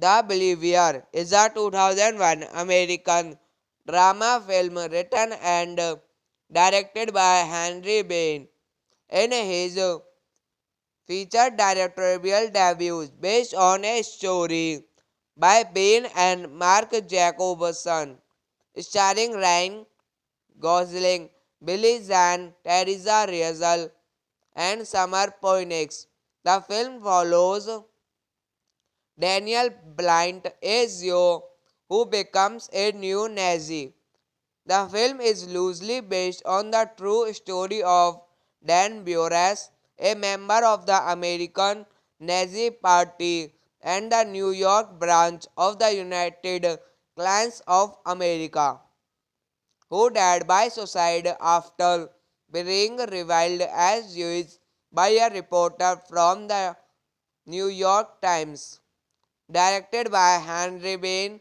The Believer is a 2001 American drama film written and directed by Henry Bain. In his featured directorial debut based on a story by Bain and Mark Jacobson, starring Ryan Gosling, Billy Zahn, Teresa Riesel, and Summer Poinix. The film follows Daniel Blind, a Zio who becomes a new Nazi. The film is loosely based on the true story of Dan Buras, a member of the American Nazi Party and the New York branch of the United Klans of America, who died by suicide after being reviled as Jewish by a reporter from the New York Times. Directed by Henry Bain,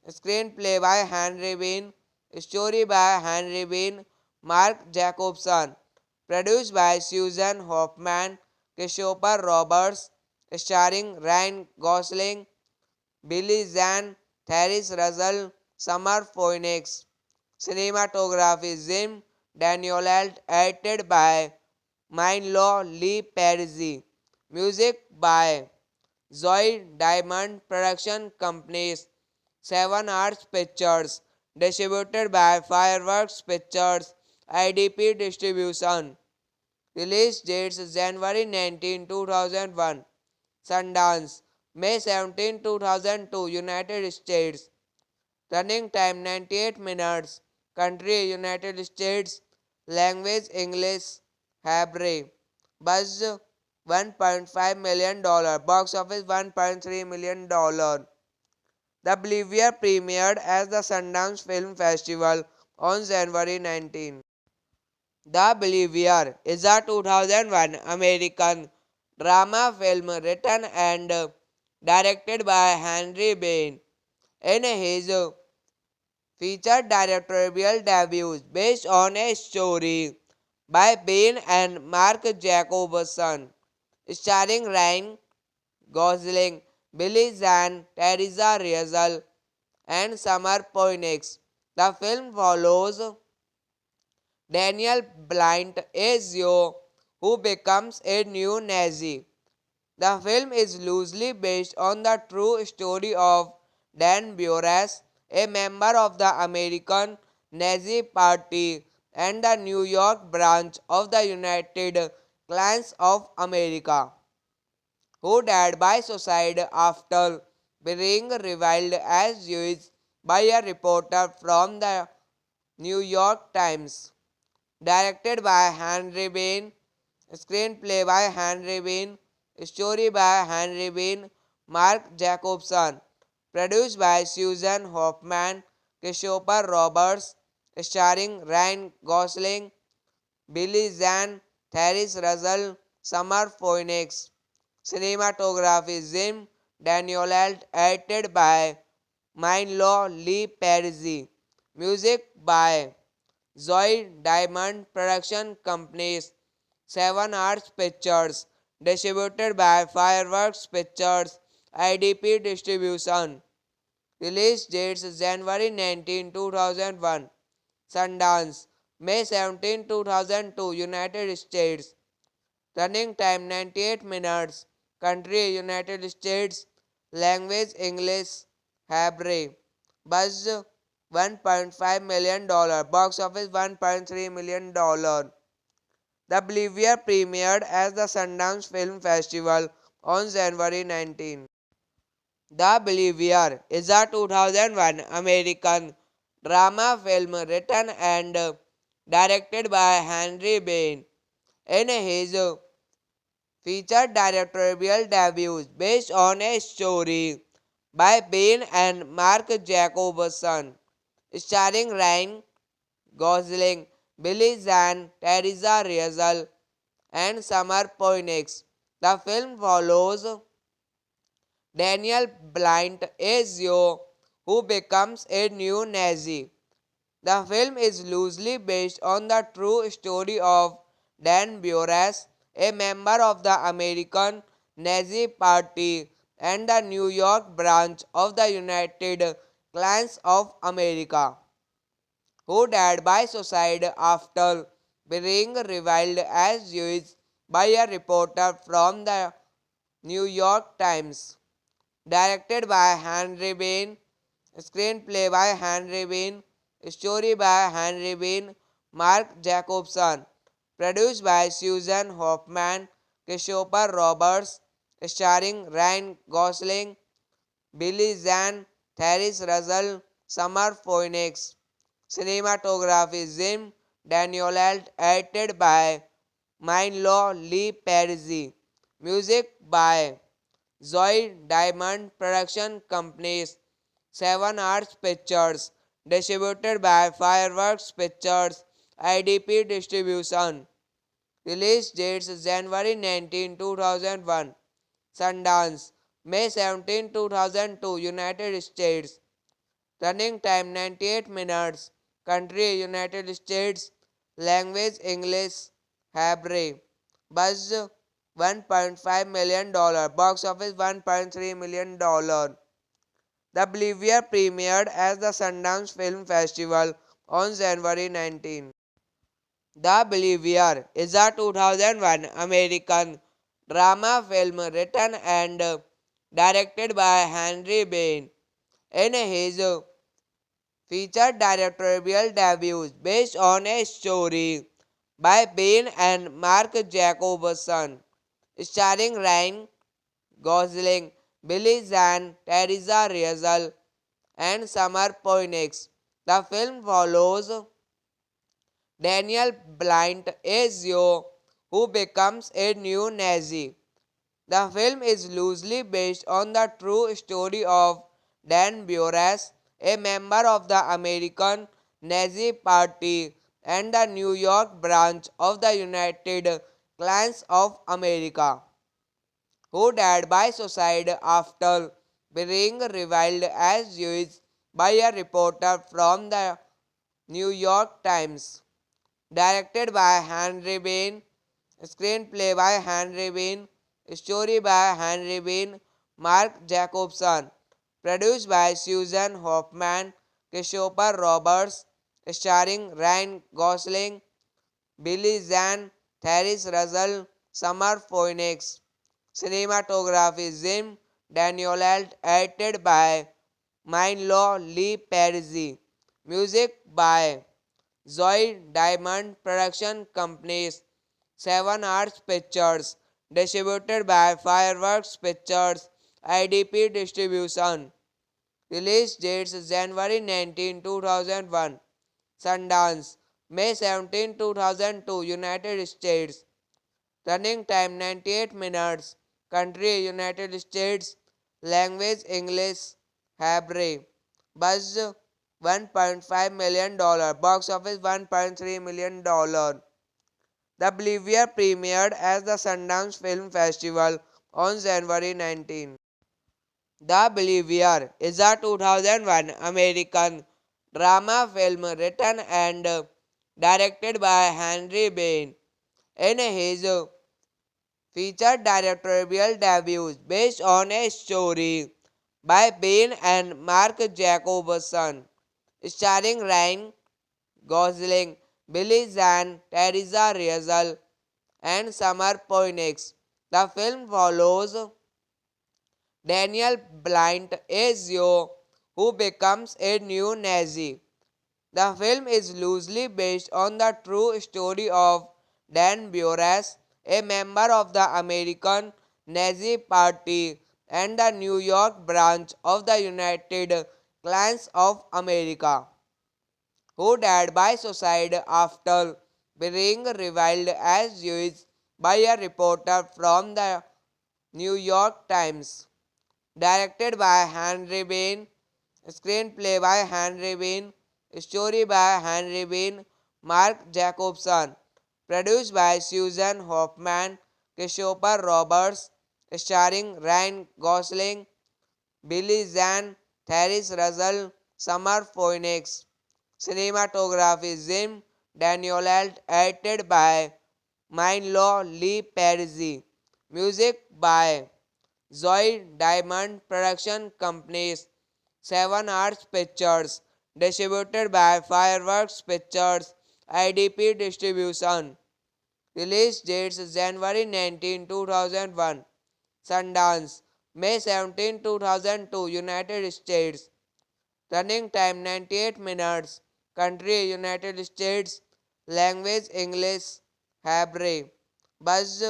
screenplay by Henry Bain, story by Henry Bain, Mark Jacobson, produced by Susan Hoffman, Christopher Roberts, starring Ryan Gosling, Billy Zahn, Therese Russell, Summer Phoenix. Cinematography Jim Danielalt, edited by Mindlaw Lee Perry. Music by Zoe Diamond Production Companies, Seven Arts Pictures, distributed by Fireworks Pictures, IDP Distribution. Release dates January 19, 2001, Sundance, May 17, 2002, United States. Running time 98 minutes. Country United States. Language English. Hebrew. Buzz $1.5 million. Box office $1.3 million. The Believer premiered at the Sundance Film Festival on January 19. The Believer is a 2001 American drama film written and directed by Henry Bain. In his featured directorial debut based on a story by Bain and Mark Jacobson, starring Ryan Gosling, Billy Zahn, Teresa Riesel, and Summer Poinix. The film follows Daniel Blind, a Zio who becomes a new Nazi. The film is loosely based on the true story of Dan Buras, a member of the American Nazi Party and the New York branch of the United Klans of America, who died by suicide after being reviled as Jewish by a reporter from the New York Times. Directed by Henry Bean, screenplay by Henry Bean, story by Henry Bean, Mark Jacobson, produced by Susan Hoffman, Christopher Roberts, starring Ryan Gosling, Billy Zane, Therese Russell, Summer Phoenix. Cinematography Jim Danielal, edited by Mindlaw Lee Perry. Music by Zoe Diamond Production Companies, Seven Arts Pictures, distributed by Fireworks Pictures, IDP Distribution. Release dates January 19, 2001, Sundance, May 17, 2002, United States. Running time 98 minutes. Country United States. Language English. Hebrew. Buzz $1.5 million. Box office $1.3 million. The Believer premiered at the Sundance Film Festival on January 19. The Believer is a 2001 American drama film written and directed by Henry Bain. In his featured directorial debut based on a story by Bain and Mark Jacobson, starring Ryan Gosling, Billy Zane, Teresa Riesel, and Summer Phoenix. The film follows Daniel Blind, a Zio who becomes a new Nazi. The film is loosely based on the true story of Dan Buress, a member of the American Nazi Party and the New York branch of the United Klans of America, who died by suicide after being reviled as Jewish by a reporter from the New York Times. Directed by Henry Bean, screenplay by Henry Bean, story by Henry Bean, Mark Jacobson, produced by Susan Hoffman, Christopher Roberts, starring Ryan Gosling, Billy Zane, Therese Russell, Summer Phoenix. Cinematography Jim Danielal, edited by Mindlaw Lee Perry. Music by Zoe Diamond Production Companies, Seven Arts Pictures, distributed by Fireworks Pictures, IDP Distribution. Release dates January 19, 2001, Sundance, May 17, 2002, United States. Running time 98 minutes. Country United States. Language English. Hebrew. Buzz $1.5 million. Box office $1.3 million. The Believer premiered at the Sundance Film Festival on January 19. The Believer is a 2001 American drama film written and directed by Henry Bain. In his featured directorial debut based on a story by Bain and Mark Jacobson, starring Ryan Gosling, Billy Zane, Teresa Riesel, and Summer Phoenix. The film follows Daniel Blind, a Zio who becomes a new Nazi. The film is loosely based on the true story of Dan Buress, a member of the American Nazi Party and the New York branch of the United Klans of America, who died by suicide after being reviled as Jewish by a reporter from the New York Times. Directed by Henry Bean, screenplay by Henry Bean, story by Henry Bean, Mark Jacobson, produced by Susan Hoffman, Christopher Roberts, starring Ryan Gosling, Billy Zane, Therese Russell, Summer Phoenix. Cinematography Jim Danielal, edited by Mindlaw Lee Parisi. Music by Zoe Diamond Production Companies. 7 Arts Pictures. Distributed by Fireworks Pictures. IDP Distribution. Release dates January 19, 2001. Sundance. May 17, 2002. United States. Running time 98 minutes. Country United States. Language English. Hebrew. Buzz $1.5 million. Box office $1.3 million. The Believer premiered at the Sundance Film Festival on January 19. The Believer is a 2001 American drama film written and directed by Henry Bain. In his featured directorial debut based on a story by Bain and Mark Jacobson, starring Ryan Gosling, Billy Zahn, Teresa Riesel, and Summer Poinix. The film follows Daniel Blind, a Zio who becomes a new Nazi. The film is loosely based on the true story of Dan Buras, a member of the American Nazi Party and the New York branch of the United Klans of America, who died by suicide after being reviled as Jewish by a reporter from the New York Times. Directed by Henry Bain, screenplay by Henry Bain, story by Henry Bain, Mark Jacobson, produced by Susan Hoffman, Christopher Roberts, starring Ryan Gosling, Billy Zahn, Therese Russell, Summer Phoenix. Cinematography Jim Danielalt, edited by Mindlaw Lee Parisi. Music by Zoe Diamond Production Companies. 7 Arts Pictures. Distributed by Fireworks Pictures. IDP Distribution. Release dates January 19, 2001. Sundance. May 17, 2002. United States. Running time 98 minutes. Country United States. Language English. Hebrew. Buzz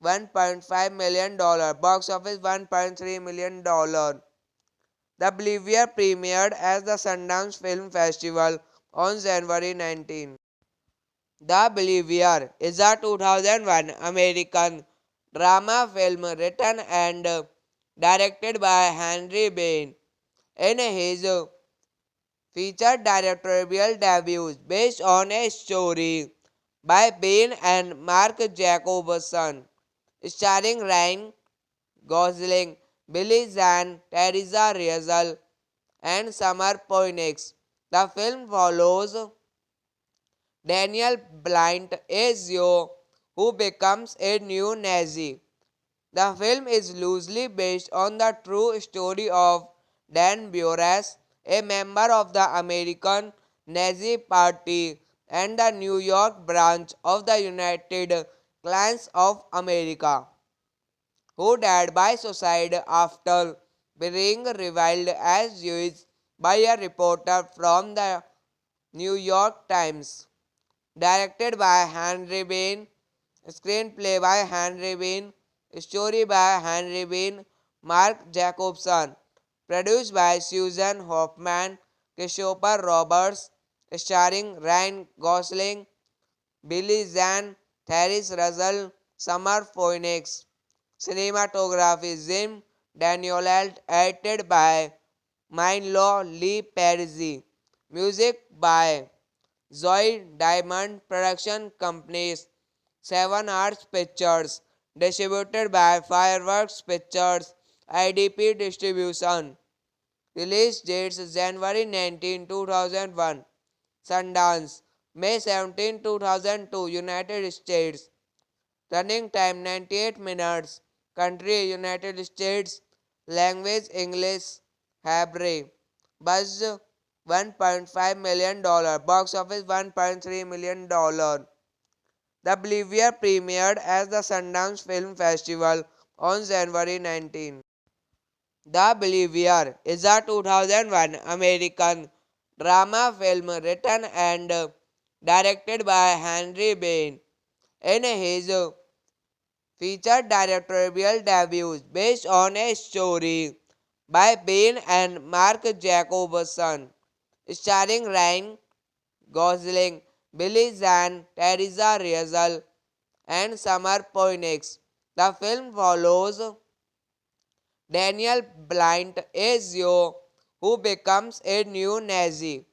$1.5 million. Box office $1.3 million. The Believer premiered at the Sundance Film Festival on January 19. The Believer is a 2001 American drama film written and directed by Henry Bain. In his featured directorial debut based on a story by Bain and Mark Jacobson, starring Ryan Gosling, Billy Zahn, Teresa Riesel, and Summer Poinix. The film follows Daniel Blind, a Zio who becomes a new Nazi. The film is loosely based on the true story of Dan Buras, a member of the American Nazi Party and the New York branch of the United Klans of America, who died by suicide after being reviled as Jewish by a reporter from the New York Times. Directed by Henry Bain, screenplay by Henry Bain, story by Henry Bain, Mark Jacobson, produced by Susan Hoffman, Christopher Roberts, starring Ryan Gosling, Billy Zahn, Therese Russell, Summer Phoenix. Cinematography Jim Danielalt, edited by Mindlaw Lee Parisi. Music by Zoe Diamond Production Companies. 7 Arts Pictures. Distributed by Fireworks Pictures. IDP Distribution. Release dates January 19, 2001. Sundance. May 17, 2002. United States. Running time 98 minutes. Country United States. Language English. Hebrew. Buzz $1.5 million. Box office $1.3 million. The Believer premiered at the Sundance Film Festival on January 19. The Believer is a 2001 American drama film written and directed by Henry Bain. In his featured directorial debut based on a story by Bain and Mark Jacobson, starring Ryan Gosling, Billy Zahn, Teresa Riesel, and Summer Poinix. The film follows Daniel Blind, a Zio who becomes a new Nazi.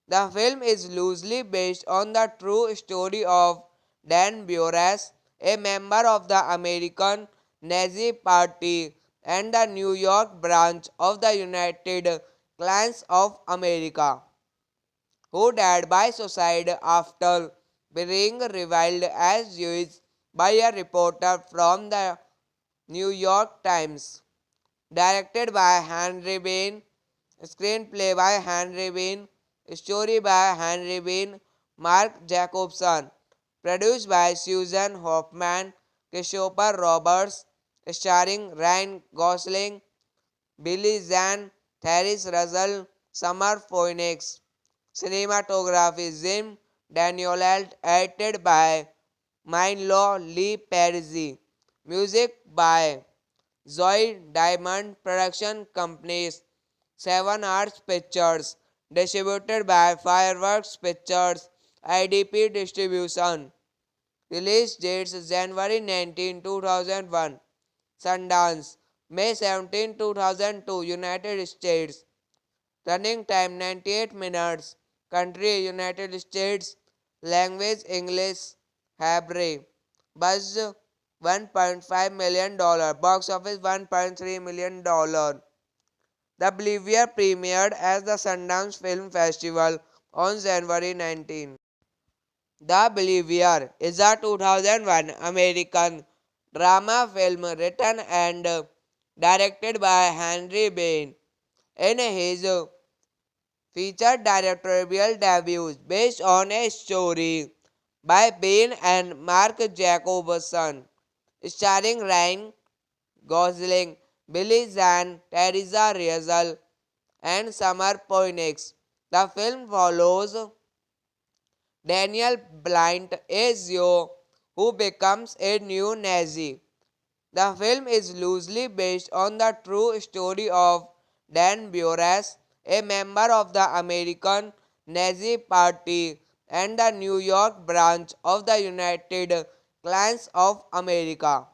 The film is loosely based on the true story of Dan Buras, a member of the American Nazi Party and the New York branch of the United Klans of America, who died by suicide after being reviled as Jewish by a reporter from the New York Times. Directed by Henry Bain, screenplay by Henry Bain, story by Henry Bain, Mark Jacobson, produced by Susan Hoffman, Christopher Roberts, starring Ryan Gosling, Billy Zahn, Therese Russell, Summer Phoenix. Cinematography Jim Danielalt, edited by Mindlaw Lee Perry. Music by Zoe Diamond Production Companies, Seven Arts Pictures, distributed by Fireworks Pictures, IDP Distribution. Release dates January 19, 2001, Sundance, May 17, 2002, United States. Running time 98 minutes. Country United States. Language English. Hebrew. Budget $1.5 million. Box office $1.3 million. The Believer premiered at the Sundance Film Festival on January 19. The Believer is a 2001 American drama film written and directed by Henry Bain. In his featured directorial debut based on a story by Bain and Mark Jacobson, starring Ryan Gosling, Billy Zahn, Teresa Riesel, and Summer Poinix. The film follows Daniel Blind, a Zio who becomes a new Nazi. The film is loosely based on the true story of Dan Buras, a member of the American Nazi Party and the New York branch of the United Klans of America,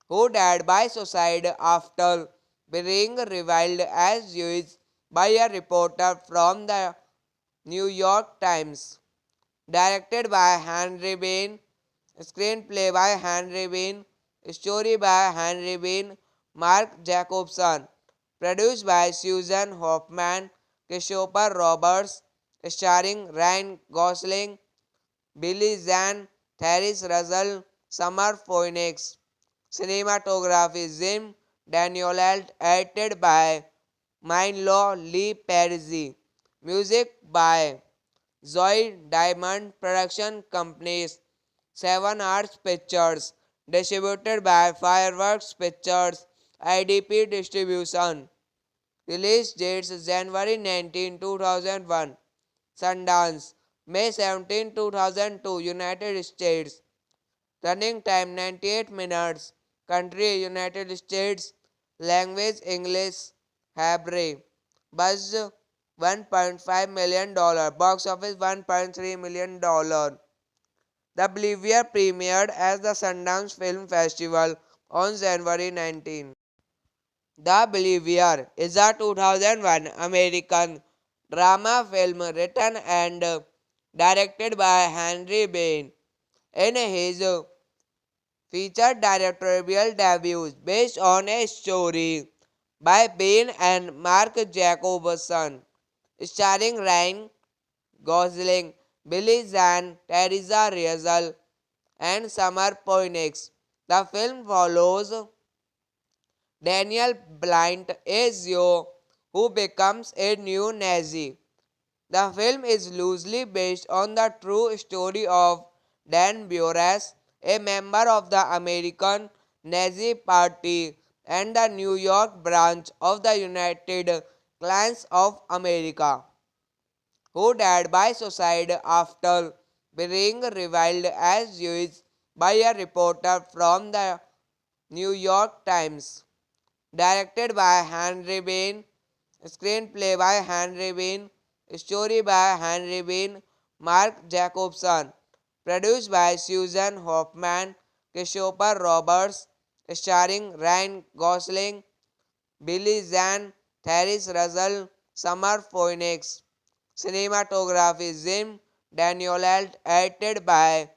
who died by suicide after being reviled as Jewish by a reporter from the New York Times. Directed by Henry Bain, screenplay by Henry Bain, story by Henry Bain, Mark Jacobson, produced by Susan Hoffman, Christopher Roberts, starring Ryan Gosling, Billy Zahn, Therese Russell, Summer Phoenix. Cinematography Jim Danielalt, edited by Mindlaw Lee Perry. Music by Zoe Diamond Production Companies, Seven Arts Pictures, distributed by Fireworks Pictures, IDP Distribution. Release dates January 19, 2001, Sundance, May 17, 2002, United States. Running time 98 minutes. Country United States. Language English. Hebrew. Budget $1.5 million. Box office $1.3 million. The Believer premiered at the Sundance Film Festival on January 19. The Believer is a 2001 American drama film written and directed by Henry Bain. In his featured directorial debut based on a story by Bain and Mark Jacobson, starring Ryan Gosling, Billy Zahn, Teresa Riesel, and Summer Poinix. The film follows Daniel Blind, a Zio who becomes a new Nazi. The film is loosely based on the true story of Dan Buras, a member of the American Nazi Party and the New York branch of the United Clients of America, who died by suicide after being reviled as Jewish by a reporter from the New York Times. Directed by Henry Bean, screenplay by Henry Bean, story by Henry Bean, Mark Jacobson, produced by Susan Hoffman, Christopher Roberts, starring Ryan Gosling, Billy Zane, Therese Russell, Summer Phoenix. Cinematography Jim Danielalt, edited by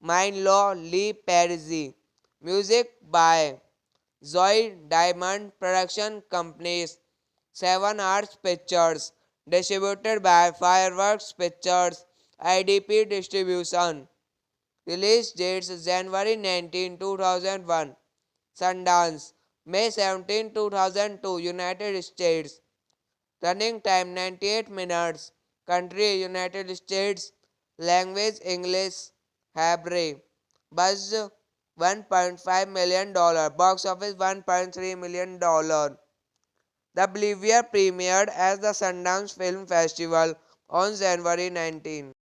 Mindlaw Lee Perry. Music by Zoe Diamond Production Companies. 7 Arts Pictures. Distributed by Fireworks Pictures. IDP Distribution. Release dates January 19, 2001. Sundance. May 17, 2002. United States. Running time 98 minutes. Country United States. Language English. Hebrew. Buzz $1.5 million. Box office $1.3 million. The Believer premiered at the Sundance Film Festival on January 19.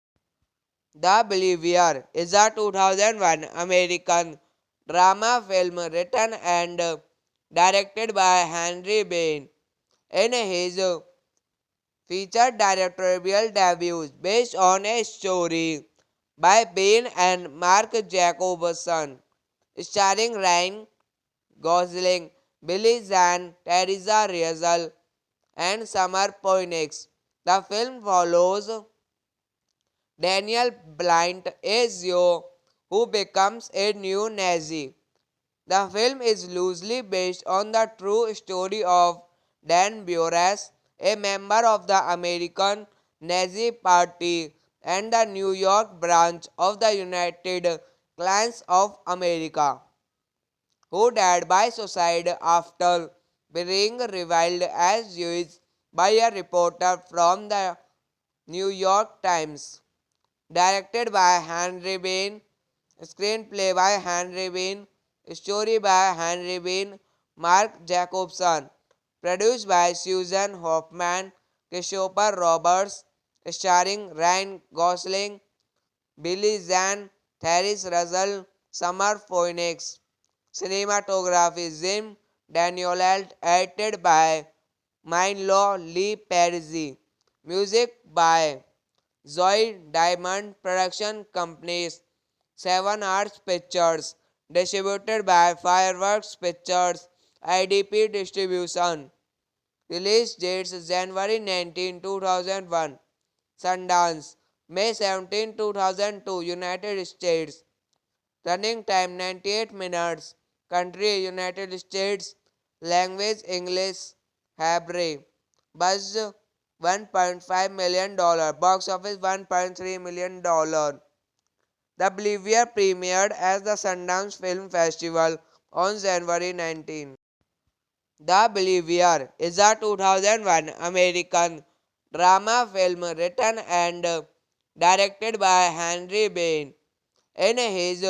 The Believer is a 2001 American drama film written and directed by Henry Bain. In his featured directorial debut based on a story by Bain and Mark Jacobson, starring Ryan Gosling, Billy Zane, Teresa Riesel, and Summer Phoenix. The film follows Daniel Blind, a Zio who becomes a new Nazi. The film is loosely based on the true story of Dan Buras, a member of the American Nazi Party and the New York branch of the United Clients of America, who died by suicide after being reviled as Jewish by a reporter from the New York Times. Directed by Henry Bean, screenplay by Henry Bean, story by Henry Bean, Mark Jacobson, produced by Susan Hoffman, Christopher Roberts, starring Ryan Gosling, Billy Zane, Therese Russell, Summer Phoenix. Cinematography Jim Danielalt, edited by Mindlaw Lee Perry. Music by Zoe Diamond Production Companies. 7 Arts Pictures. Distributed by Fireworks Pictures. IDP Distribution. Release dates January 19, 2001. Sundance. May 17, 2002. United States. Running time 98 minutes. Country United States. Language English. Hebrew. Buzz $1.5 million. Box office $1.3 million. The Believer premiered at the Sundance Film Festival on January 19. The Believer is a 2001 American drama film written and directed by Henry Bain. In his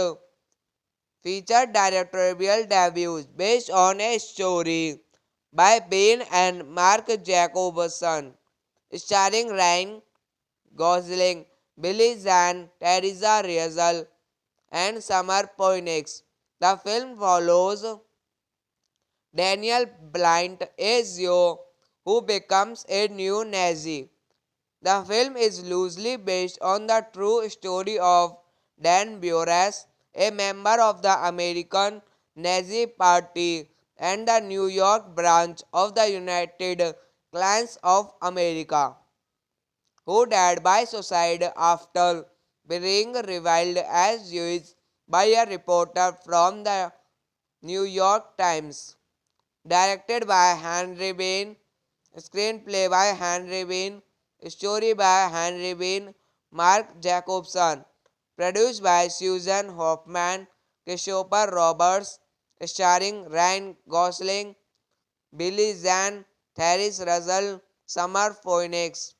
featured directorial debut based on a story by Bain and Mark Jacobson, starring Ryan Gosling, Billy Zane, Teresa Riesel, and Summer Phoenix. The film follows Daniel Blind, a Zio who becomes a new Nazi. The film is loosely based on the true story of Dan Buras, a member of the American Nazi Party and the New York branch of the United Clients of America, who died by suicide after being reviled as Jewish by a reporter from the New York Times. Directed by Henry Bean, screenplay by Henry Bean, story by Henry Bean, Mark Jacobson, produced by Susan Hoffman, Christopher Roberts, starring Ryan Gosling, Billy Zane, Therese Russell, Summer Phoenix.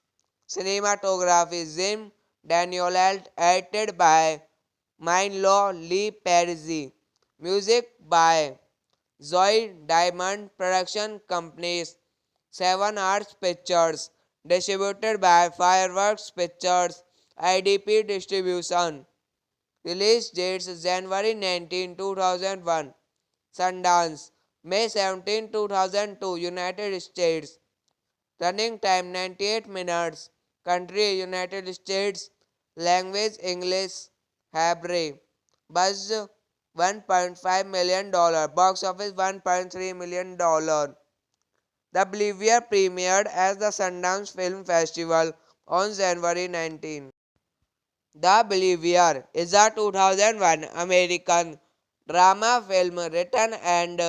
Cinematography Jim Danielalt, edited by Mindlaw Lee Perry. Music by Zoe Diamond Production Companies, 7 Arts Pictures, distributed by Fireworks Pictures, IDP Distribution. Release dates January 19, 2001, Sundance, May 17, 2002, United States. Running time 98 minutes. Country United States. Language English. Hebrew. Budget $1.5 million. Box office $1.3 million. The Bolivia premiered at the Sundance Film Festival on January 19. The Believer is a 2001 American drama film written and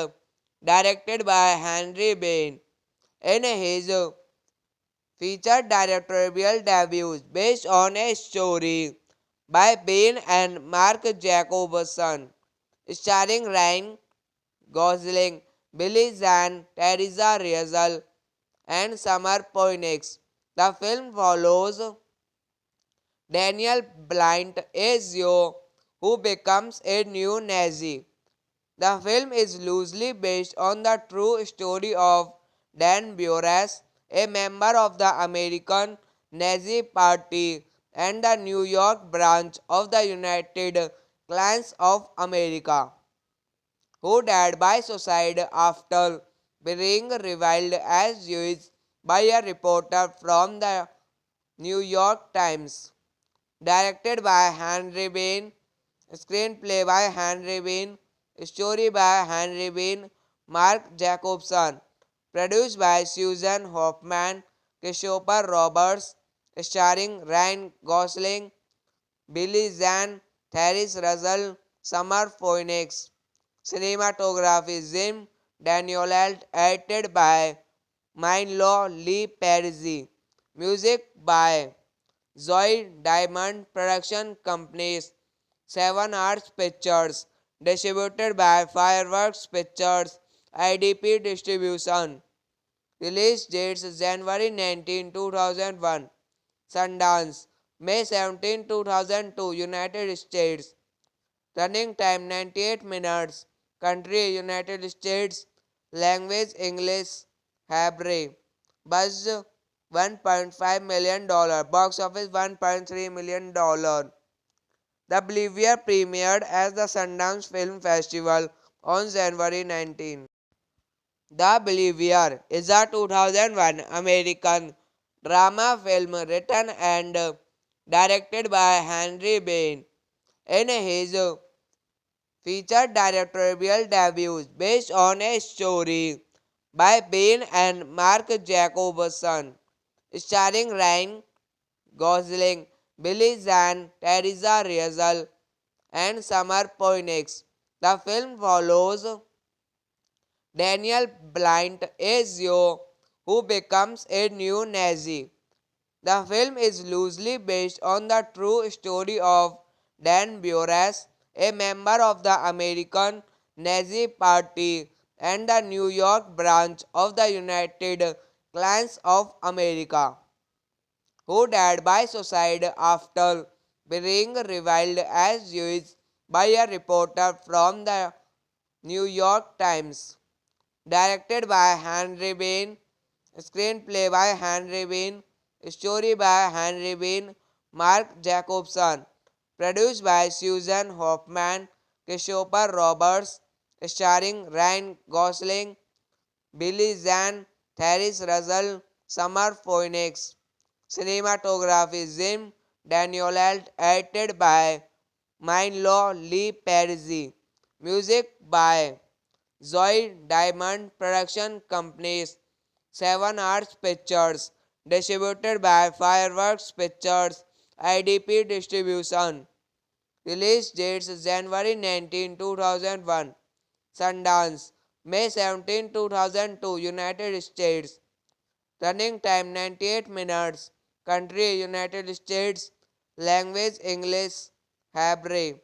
directed by Henry Bain. In his featured directorial debut based on a story by Bain and Mark Jacobson, starring Ryan Gosling, Billy Zahn, Teresa Rizel, and Summer Poinix. The film follows Daniel Blynt Ezio, who becomes a new Nazi. The film is loosely based on the true story of Dan Buras, a member of the American Nazi Party and the New York branch of the United Klans of America, who died by suicide after being reviled as Jewish by a reporter from the New York Times. Directed by Henry Bain, screenplay by Henry Bain, story by Henry Bain, Mark Jacobson, produced by Susan Hoffman, Christopher Roberts, starring Ryan Gosling, Billy Zahn, Therese Russell, Summer Phoenix. Cinematography Jim Danielalt, edited by Mindlaw Lee Perry. Music by Zoe Diamond Production Companies, 7 Arts Pictures, distributed by Fireworks Pictures, IDP Distribution. Release dates January 19, 2001, Sundance, May 17, 2002, United States. Running time 98 minutes. Country United States. Language English. Hebrew. Budget $1.5 million. Box office $1.3 million. The Bolivia premiered at the Sundance Film Festival on January 19. The Believer is a 2001 American drama film written and directed by Henry Bain. In his featured directorial debut based on a story by Bain and Mark Jacobson, starring Ryan Gosling, Billy Zahn, Teresa Rizel, and Summer Poinix. The film follows Daniel Blynt Ezio, who becomes a new Nazi. The film is loosely based on the true story of Dan Buras, a member of the American Nazi Party and the New York branch of the United Klans of America, who died by suicide after being reviled as Jewish by a reporter from the New York Times. Directed by Henry Bain, screenplay by Henry Bain, story by Henry Bain, Mark Jacobson, produced by Susan Hoffman, Christopher Roberts, starring Ryan Gosling, Billy Zahn, Therese Russell, Summer Phoenix. Cinematography Jim Danielalt, edited by Mindlaw Lee Perry. Music by Zoe Diamond Production Companies, 7 Arts Pictures, distributed by Fireworks Pictures, IDP Distribution. Release dates January 19, 2001, Sundance, May 17, 2002, United States. Running time 98 minutes. Country United States. Language English. Hebrew.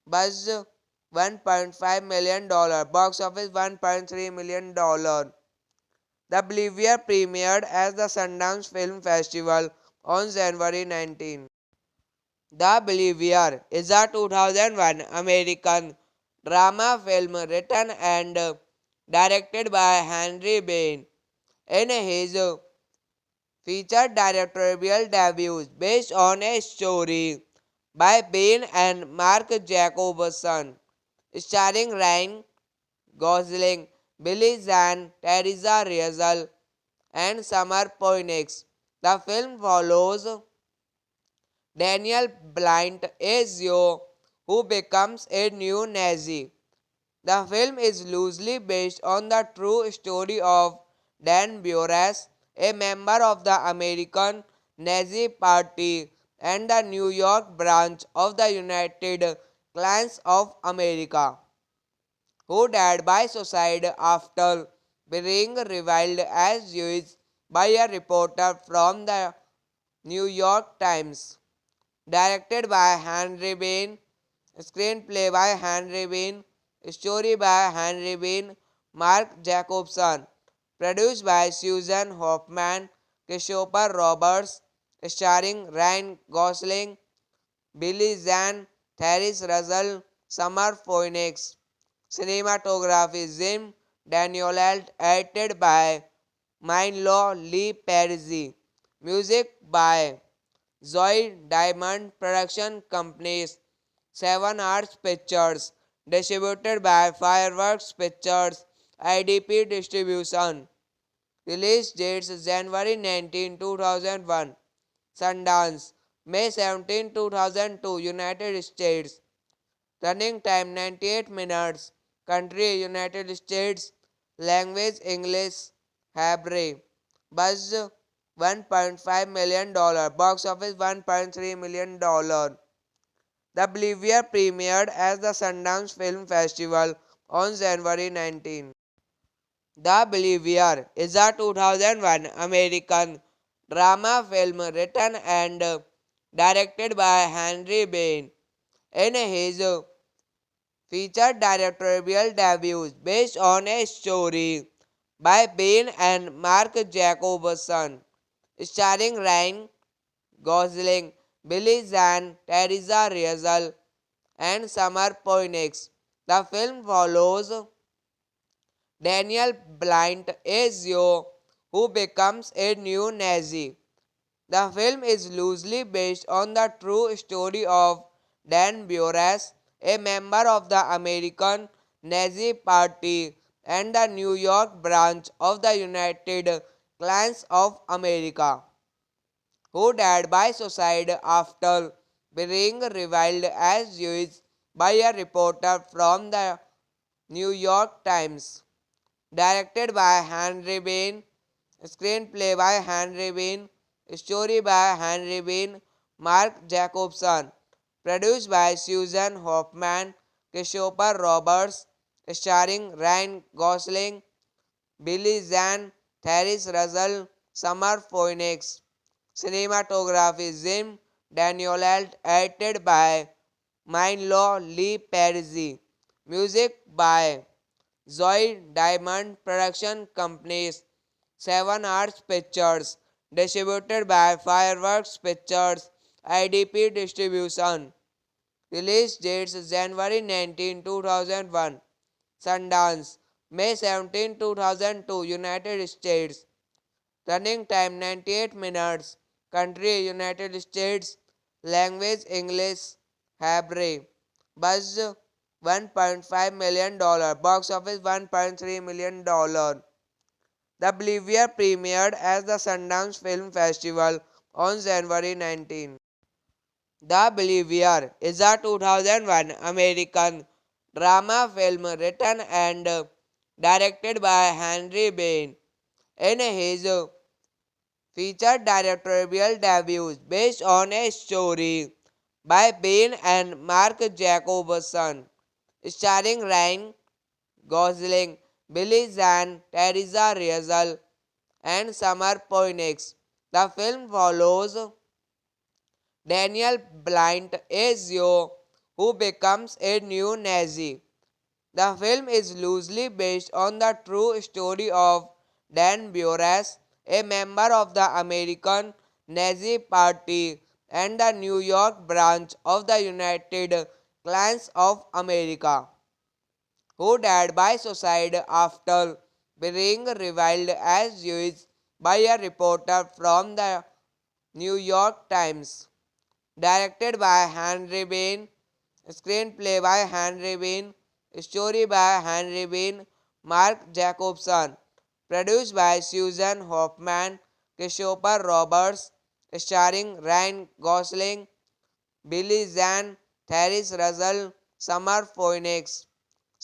Budget $1.5 million. Box office $1.3 million. The Bolivia premiered at the Sundance Film Festival on January 19. The Believer is a 2001 American drama film written and directed by Henry Bain. In his featured directorial debut based on a story by Bain and Mark Jacobson, starring Ryan Gosling, Billy Zahn, Teresa Riesel, and Summer Poinix. The film follows Daniel Blind Ezio, who becomes a new Nazi. The film is loosely based on the true story of Dan Buras, a member of the American Nazi Party and the New York branch of the United Klans of America, who died by suicide after being reviled as Jewish by a reporter from the New York Times. Directed by Henry Bain, screenplay by Henry Bain, story by Henry Bain, Mark Jacobson, produced by Susan Hoffman, Christopher Roberts, starring Ryan Gosling, Billy Zahn, Therese Russell, Summer Phoenix. Cinematography Jim Danielalt, edited by Mindlaw Lee Perry. Music by Zoe Diamond Production Companies, Seven Arts Pictures, distributed by Fireworks Pictures, IDP Distribution. Release dates January 19, 2001, Sundance, May 17, 2002, United States. Running time 98 minutes. Country United States. Language English. Hebrew. Buzz $1.5 million. Box office $1.3 million. The Believer premiered at the Sundance Film Festival on January 19. The Believer is a 2001 American drama film written and directed by Henry Bain. In his featured directorial debut based on a story by Bain and Mark Jacobson, starring Ryan Gosling, Billy Zahn, Teresa Riesel, and Summer Poinix. The film follows Daniel Blind Ezio, who becomes a new Nazi. The film is loosely based on the true story of Dan Buras, a member of the American Nazi Party and the New York branch of the United Klans of America, who died by suicide after being reviled as Jewish by a reporter from the New York Times. Directed by Henry Bain, screenplay by Henry Bain, story by Henry Bain, Mark Jacobson, produced by Susan Hoffman, Christopher Roberts, starring Ryan Gosling, Billy Zahn, Therese Russell, Summer Phoenix. Cinematography Jim Danielalt, edited by Mindlaw Lee Perry. Music by Zoe Diamond Production Companies, Seven Arts Pictures, distributed by Fireworks Pictures, IDP Distribution. Release dates January 19, 2001, Sundance, May 17, 2002, United States. Running time 98 minutes. Country United States. Language English. Hebrew. Buzz $1.5 million. Box office $1.3 million. The Believer premiered at the Sundance Film Festival on January 19. The Believer is a 2001 American drama film written and directed by Henry Bain. In his featured directorial debut based on a story by Bain and Mark Jacobson, starring Ryan Gosling, Billy Zahn, Teresa Riesel, and Summer Poinix. The film follows Daniel Blind Ezio, who becomes a new Nazi. The film is loosely based on the true story of Dan Buras, a member of the American Nazi Party and the New York branch of the United Klans of America, who died by suicide after being reviled as Jewish by a reporter from the New York Times. Directed by Henry Bean, screenplay by Henry Bean, story by Henry Bean, Mark Jacobson, produced by Susan Hoffman, Christopher Roberts, starring Ryan Gosling, Billy Zane, Therese Russell, Summer Phoenix.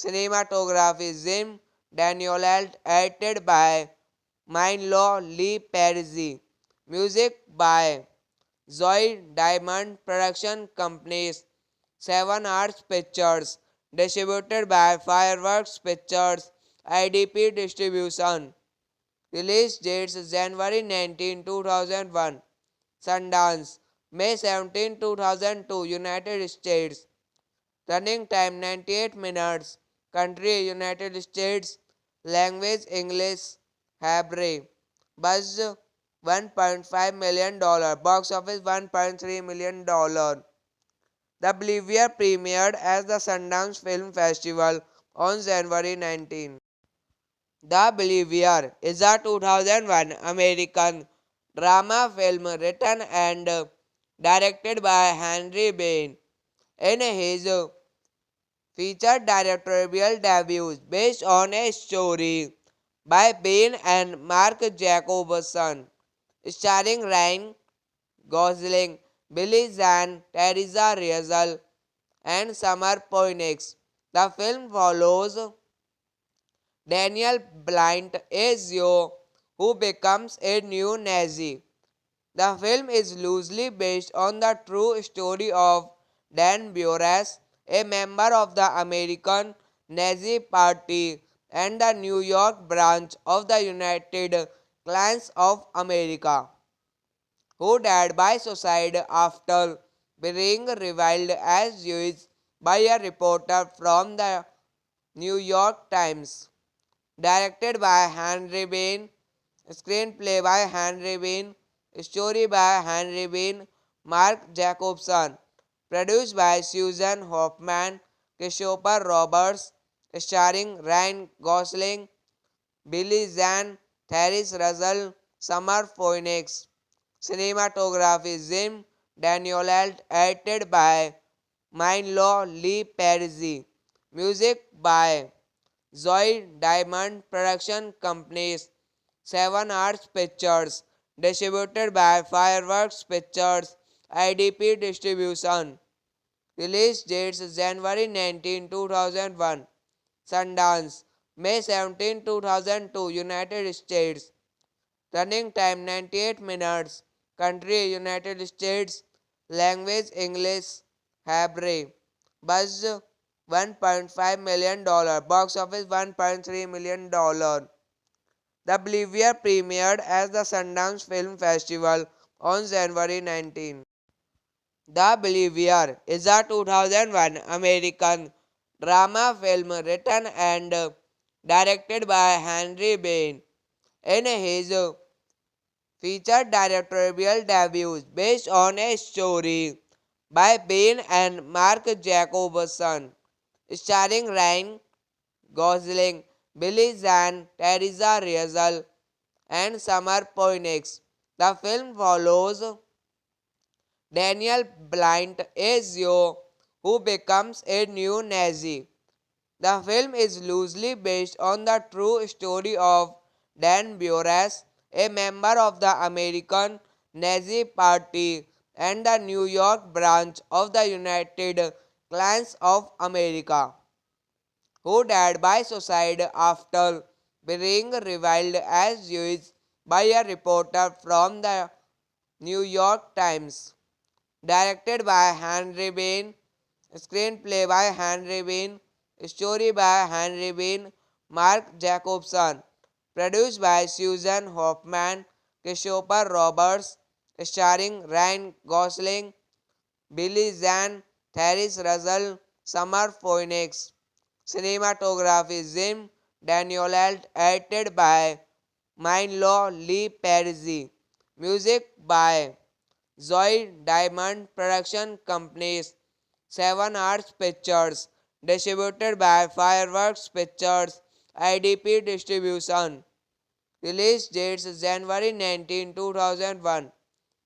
Cinematography Jim Danielette, edited by Mindlaw Lee Perry. Music by Zoe Diamond Production Companies. Seven Arts Pictures. Distributed by Fireworks Pictures. IDP Distribution. Release dates January 19, 2001. Sundance. May 17, 2002. United States. Running time 98 minutes. Country United States. Language English. Hebrew. Buzz $1.5 million. Box office $1.3 million. The Believer premiered at the Sundance Film Festival on January 19. The Believer is a 2001 American drama film written and directed by Henry Bain. In his featured directorial debut based on a story by Bain and Mark Jacobson, starring Ryan Gosling, Billy Zane, Teresa Riesel, and Summer Phoenix. The film follows Daniel Blynt, a Jew who becomes a new Nazi. The film is loosely based on the true story of Dan Buress, a member of the American Nazi Party and the New York branch of the United Klans of America, who died by suicide after being reviled as Jewish by a reporter from the New York Times. Directed by Henry Bean, screenplay by Henry Bean, story by Henry Bean, Mark Jacobson, produced by Susan Hoffman, Christopher Roberts, starring Ryan Gosling, Billy Zane, Therese Russell, Summer Phoenix. Cinematography Jim Danielette, edited by Mindlaw Lee Perry. Music by Zoe Diamond Production Companies. Seven Arts Pictures. Distributed by Fireworks Pictures. IDP Distribution. Release dates January 19, 2001. Sundance. May 17, 2002. United States. Running time 98 minutes. Country United States. Language English. Hebrew. Buzz $1.5 million. Box office $1.3 million. The Believer premiered at the Sundance Film Festival on January 19. The Believer is a 2001 American drama film written and directed by Henry Bain. In his featured directorial debut based on a story by Bain and Mark Jacobson, starring Ryan Gosling, Billy Zane, Teresa Riesel, and Summer Phoenix. The film follows Daniel Blynt, a Jew who becomes a new Nazi. The film is loosely based on the true story of Dan Buress, a member of the American Nazi Party and the New York branch of the United Klans of America, who died by suicide after being reviled as Jewish by a reporter from the New York Times. Directed by Henry Bean, screenplay by Henry Bean, story by Henry Bean, Mark Jacobson, produced by Susan Hoffman, Christopher Roberts, starring Ryan Gosling, Billy Zane, Therese Russell, Summer Phoenix. Cinematography Jim Danielette, edited by Mindlaw Lee Perry. Music by Zoe Diamond Production Companies. Seven Arts Pictures. distributed by Fireworks Pictures, IDP Distribution. Release dates January 19, 2001,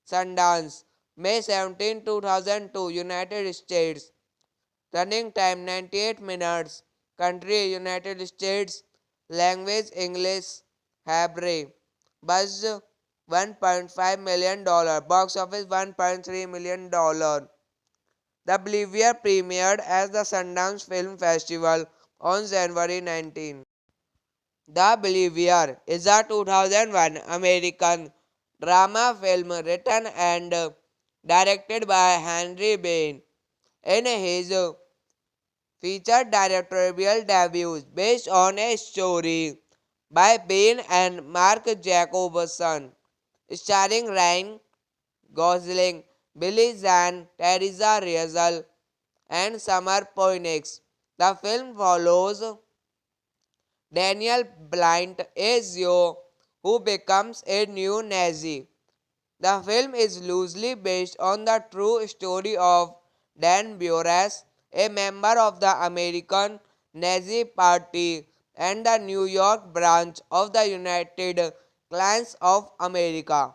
Sundance, May 17, 2002, United States. Running time 98 minutes. Country United States. Language English. Hebrew. Buzz $1.5 million. Box office $1.3 million. The Believer premiered at the Sundance Film Festival on January 19. The Believer is a 2001 American drama film written and directed by Henry Bain. In his featured directorial debut based on a story by Bain and Mark Jacobson, starring Ryan Gosling, Billy Zahn, Teresa Riesel, and Summer Poinix. The film follows Daniel Blynt, a Zio who becomes a new Nazi. The film is loosely based on the true story of Dan Buress, a member of the American Nazi Party and the New York branch of the United Klans of America,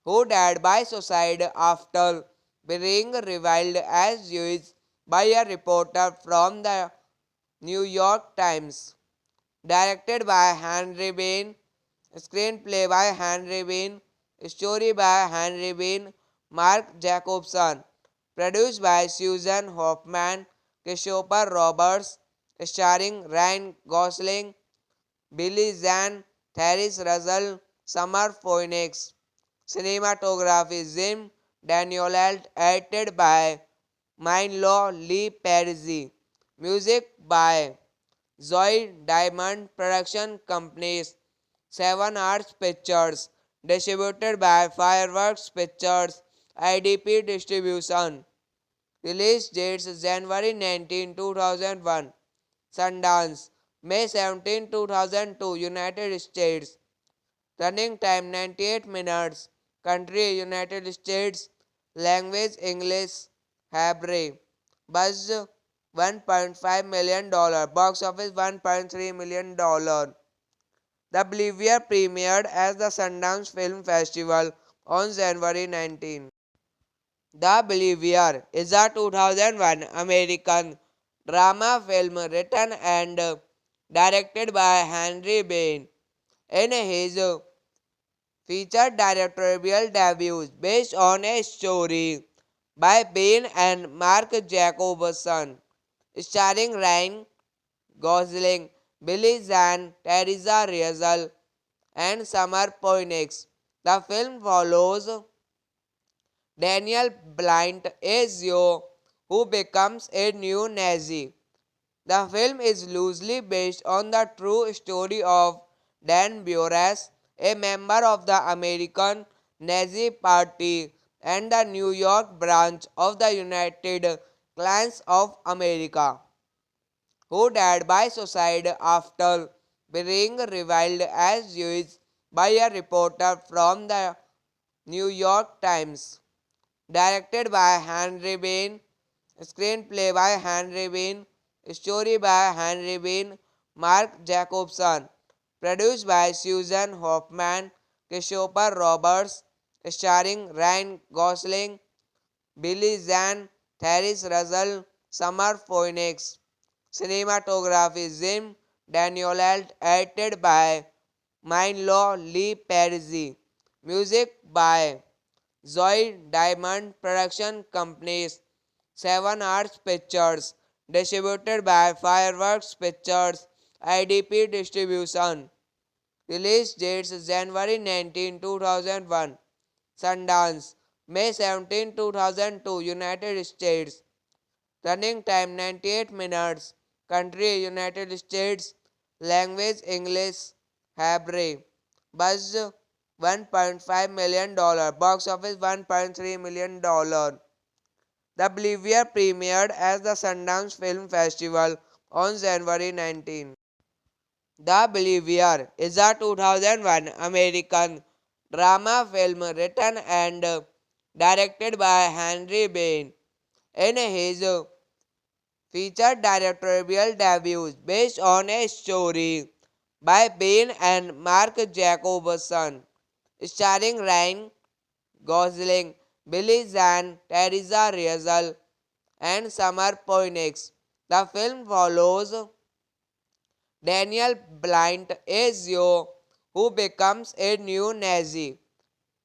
who died by suicide after being reviled as Jewish by a reporter from the New York Times. Directed by Henry Bain, screenplay by Henry Bain, story by Henry Bain, Mark Jacobson, produced by Susan Hoffman, Christopher Roberts, starring Ryan Gosling, Billy Zahn, Therese Russell, Summer Phoenix. Cinematography Jim Danielalt, edited by Mindlaw Lee Perry. Music by Zoe Diamond Production Companies, Seven Arts Pictures, distributed by Fireworks Pictures, IDP Distribution. Release dates January 19, 2001, Sundance, May 17, 2002, United States. Running time 98 minutes. Country United States. Language English. Hebrew. Buzz $1.5 million. Box office $1.3 million. The Believer premiered at the Sundance Film Festival on January 19. The Believer is a 2001 American drama film written and directed by Henry Bain. In his featured directorial debut based on a story by Bain and Mark Jacobson, starring Ryan Gosling, Billy Zahn, Teresa Riesel, and Summer Poinix. The film follows Daniel Blynt, a Zio who becomes a new Nazi. The film is loosely based on the true story of Dan Buress, a member of the American Nazi Party and the New York branch of the United Klans of America, who died by suicide after being reviled as Jewish by a reporter from the New York Times. Directed by Henry Bain, screenplay by Henry Bain, story by Henry Bain, Mark Jacobson, produced by Susan Hoffman, Christopher Roberts, starring Ryan Gosling, Billy Zahn, Therese Russell, Summer Phoenix. Cinematography Jim Danielalt, edited by Mindlaw Lee Perry. Music by Zoe Diamond Production Companies, Seven Arts Pictures, distributed by Fireworks Pictures, IDP Distribution. Release dates January 19, 2001, Sundance, May 17, 2002, United States. Running time 98 minutes. Country United States. Language English. Hebrew. Buzz $1.5 million. Box office $1.3 million. The Believer premiered at the Sundance Film Festival on January 19. The Believer is a 2001 American drama film written and directed by Henry Bain. In his featured directorial debuts based on a story by Ben and Mark Jacobson, starring Ryan Gosling, Billy Zahn, Teresa Riesel, and Summer Poinix. The film follows Daniel Blind, a Zio who becomes a new Nazi.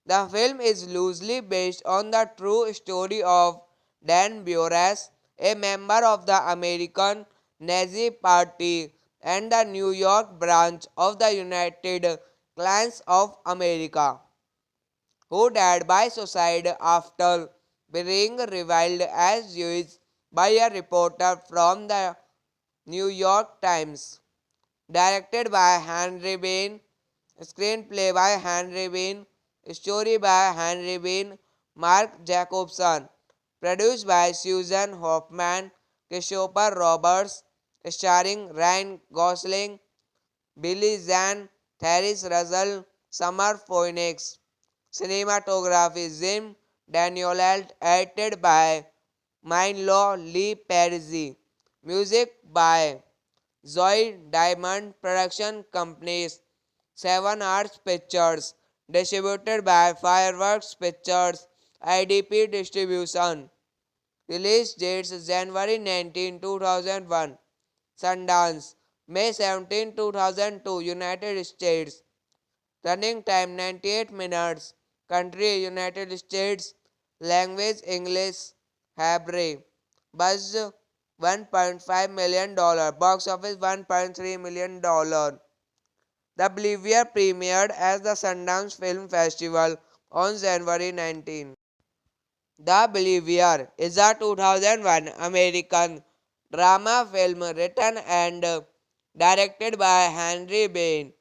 The film is loosely based on the true story of Dan Buras, a member of the American Nazi Party and the New York branch of the United Klans of America, who died by suicide after being reviled as Jewish by a reporter from the New York Times. Directed by Henry Bean, screenplay by Henry Bean, story by Henry Bean, Mark Jacobson, produced by Susan Hoffman, Christopher Roberts, starring Ryan Gosling, Billy Zahn, Therese Russell, Summer Phoenix. Cinematography Jim Danielalt, edited by Mindlaw Lee Perry. Music by Zoe Diamond Production Companies, Seven Arts Pictures, distributed by Fireworks Pictures, IDP Distribution. Release dates January 19, 2001, Sundance, May 17, 2002, United States. Running time 98 minutes. Country United States. Language English. Hebrew. Budget $1.5 million. Box office $1.3 million. The Believer premiered at the Sundance Film Festival on January 19. The Believer is a 2001 American drama film written and directed by Henry Bain.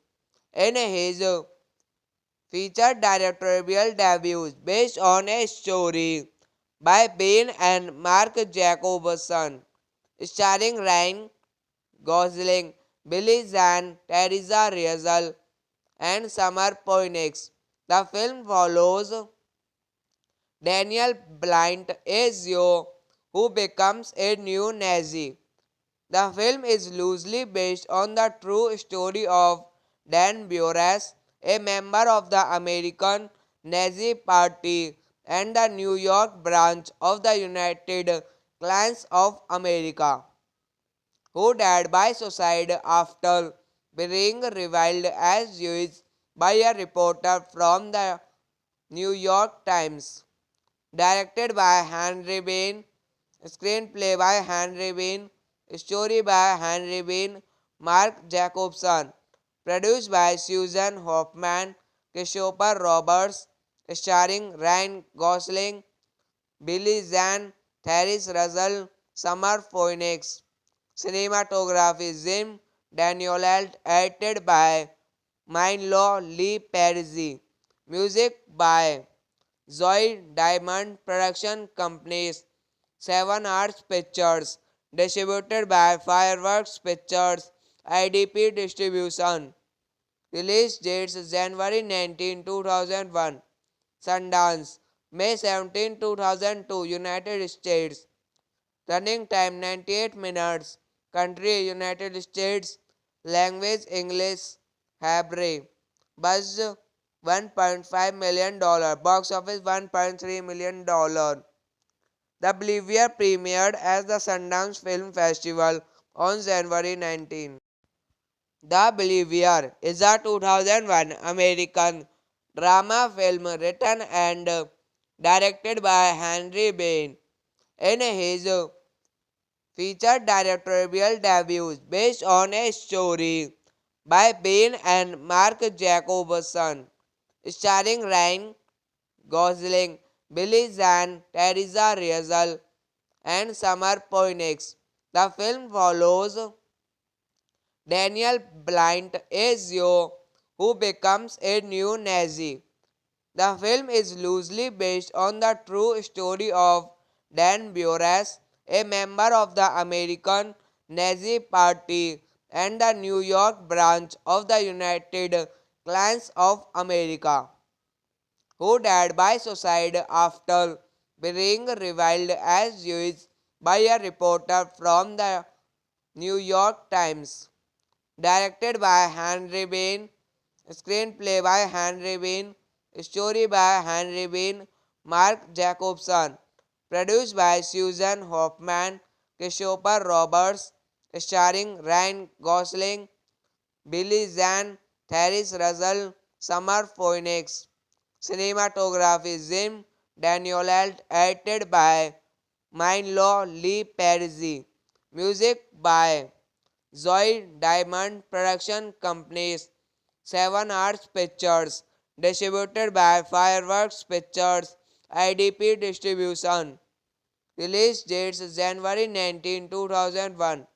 In his featured directorial debuts based on a story by Bain and Mark Jacobson, starring Ryan Gosling, Billy Zahn, Teresa Riesel, and Summer Poinix. The film follows Daniel Blind, a Zio who becomes a new Nazi. The film is loosely based on the true story of Dan Buras, a member of the American Nazi Party and the New York branch of the United Klans of America, who died by suicide after being reviled as Jewish by a reporter from the New York Times. Directed by Henry Bean, screenplay by Henry Bean, story by Henry Bean, Mark Jacobson, produced by Susan Hoffman, Christopher Roberts, starring Ryan Gosling, Billy Zahn, Therese Russell, Summer Phoenix. Cinematography Jim Danielalt, edited by Mindlaw Lee Perry. Music by Zoe Diamond Production Companies, Seven Arts Pictures, distributed by Fireworks Pictures, IDP Distribution. Release dates January 19, 2001, Sundance, May 17, 2002, United States. Running time 98 minutes. Country United States. Language English. Hebrew. Budget $1.5 million. Box office $1.3 million. The Believer premiered at the Sundance Film Festival on January 19. The Believer is a 2001 American drama film written and directed by Henry Bain. In his featured directorial debuts based on a story by Bain and Mark Jacobson, starring Ryan Gosling, Billy Zahn, Teresa Riesel, and Summer Poinix. The film follows Daniel Blind, a Zio who becomes a new Nazi. The film is loosely based on the true story of Dan Buras, a member of the American Nazi Party and the New York branch of the United Klans of America, who died by suicide after being reviled as Jewish by a reporter from the New York Times. Directed by Henry Bean, screenplay by Henry Bean, story by Henry Bean, Mark Jacobson, produced by Susan Hoffman, Christopher Roberts, starring Ryan Gosling, Billy Zane, Therese Russell, Summer Phoenix. Cinematography Jim Danielette, edited by Mindlaw Lee Perry. Music by Zoe Diamond Production Companies. 7 Arts Pictures. Distributed by Fireworks Pictures. IDP Distribution. Release dates January 19, 2001.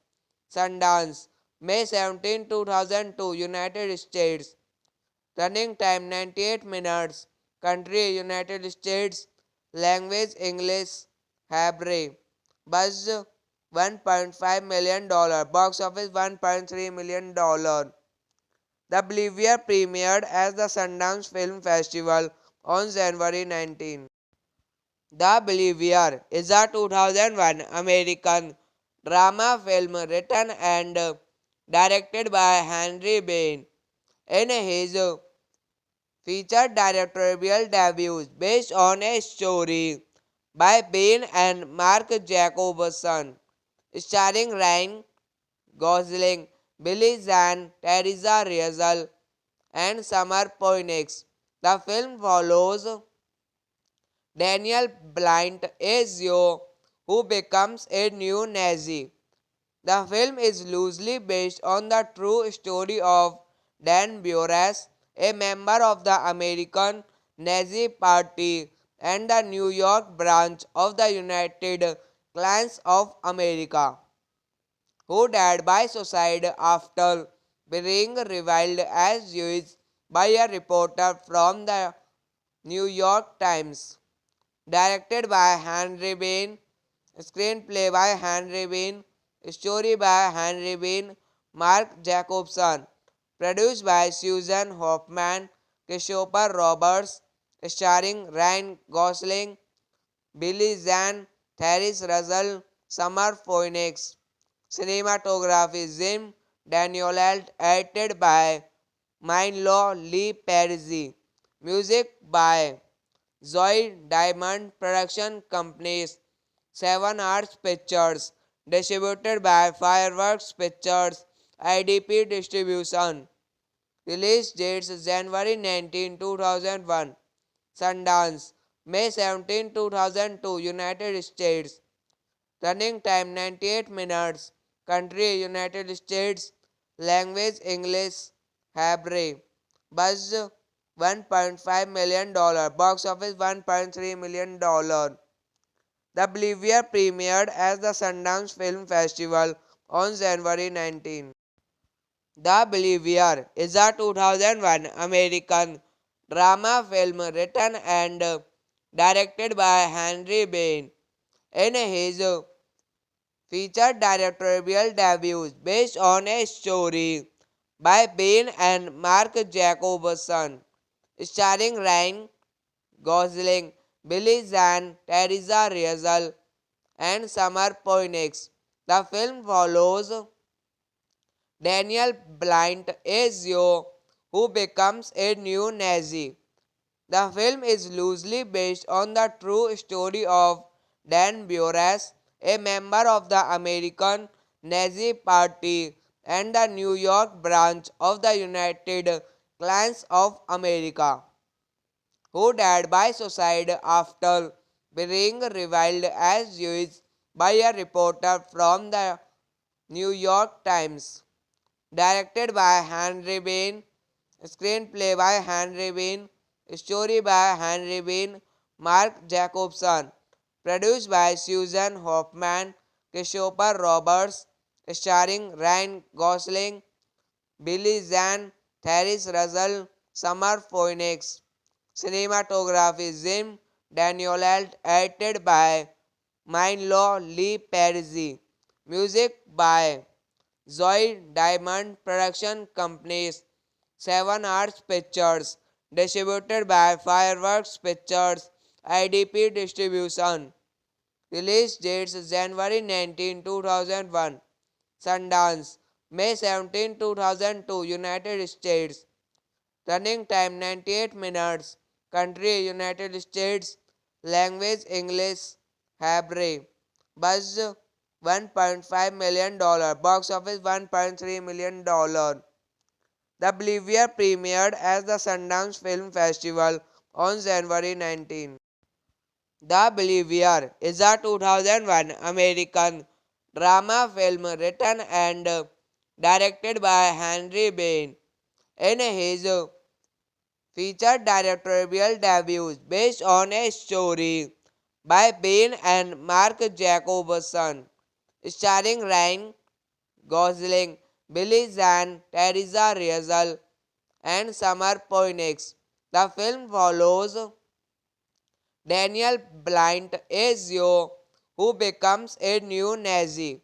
Sundance. May 17, 2002. United States. Running time 98 minutes. Country United States. Language English. Hebrew. Buzz $1.5 million. Box office $1.3 million. The Believer premiered at the Sundance Film Festival on January 19. The Believer is a 2001 American drama film written and directed by Henry Bain. In his featured directorial debut based on a story by Bain and Mark Jacobson, starring Ryan Gosling, Billy Zane, Teresa Riesel, and Summer Phoenix. The film follows Daniel Blind, a Zio who becomes a new Nazi. The film is loosely based on the true story of Dan Buras, a member of the American Nazi Party and the New York branch of the United Klans of America, who died by suicide after being reviled as Jewish by a reporter from the New York Times. Directed by Henry Bean, screenplay by Henry Bean, story by Henry Bean, Mark Jacobson, produced by Susan Hoffman, Christopher Roberts, starring Ryan Gosling, Billy Zane, Therese Russell, Summer Phoenix. Cinematography Jim Danielette, edited by Mindlaw Lee Perry. Music by Zoe Diamond Production Companies. 7 Arts Pictures. Distributed by Fireworks Pictures. IDP Distribution. Release dates January 19, 2001. Sundance. May 17, 2002. United States. Running time 98 minutes. Country United States. Language English. Hebrew. Buzz $1.5 million. Box office $1.3 million. The Believer premiered at the Sundance Film Festival on January 19. The Believer is a 2001 American drama film written and directed by Henry Bain. In his featured directorial debut based on a story by Bain and Mark Jacobson, starring Ryan Gosling, Billy Zane, Teresa Riesel, and Summer Phoenix. The film follows Daniel Blind, a Zio who becomes a new Nazi. The film is loosely based on the true story of Dan Buras, a member of the American Nazi Party and the New York branch of the United Klans of America, who died by suicide after being reviled as Jewish by a reporter from the New York Times. Directed by Henry Bean, screenplay by Henry Bean, story by Henry Bean, Mark Jacobson, produced by Susan Hoffman, Christopher Roberts, starring Ryan Gosling, Billy Zane, Therese Russell, Summer Phoenix. Cinematography Jim Danielette, edited by Mindlaw Lee Perry. Music by Zoe Diamond Production Companies. 7 Arts Pictures. Distributed by Fireworks Pictures. IDP Distribution. Release dates January 19, 2001. Sundance, May 17, 2002, United States. Running time 98 minutes. Country United States. Language English. Hebrew. Budget $1.5 million. Box office $1.3 million. The Believer premiered at the Sundance Film Festival on January 19. The Believer is a 2001 American drama film written and directed by Henry Bain. In his featured directorial debut based on a story by Bain and Mark Jacobson, starring Ryan Gosling, Billy Zahn, Teresa Rizel, and Summer Poinix. The film follows Daniel Blynt, a Zio who becomes a new Nazi.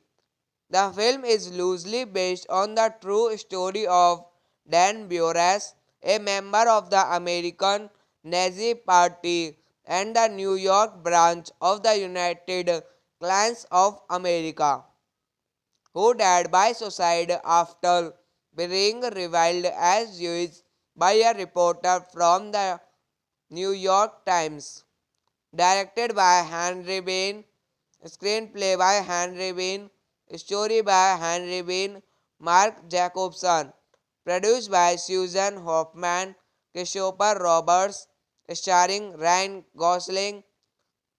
The film is loosely based on the true story of Dan Buras, a member of the American Nazi Party and the New York branch of the United Klans of America, who died by suicide after being reviled as Jewish by a reporter from the New York Times. Directed by Henry Bain, screenplay by Henry Bain, story by Henry Bain, Mark Jacobson, produced by Susan Hoffman, Christopher Roberts, starring Ryan Gosling,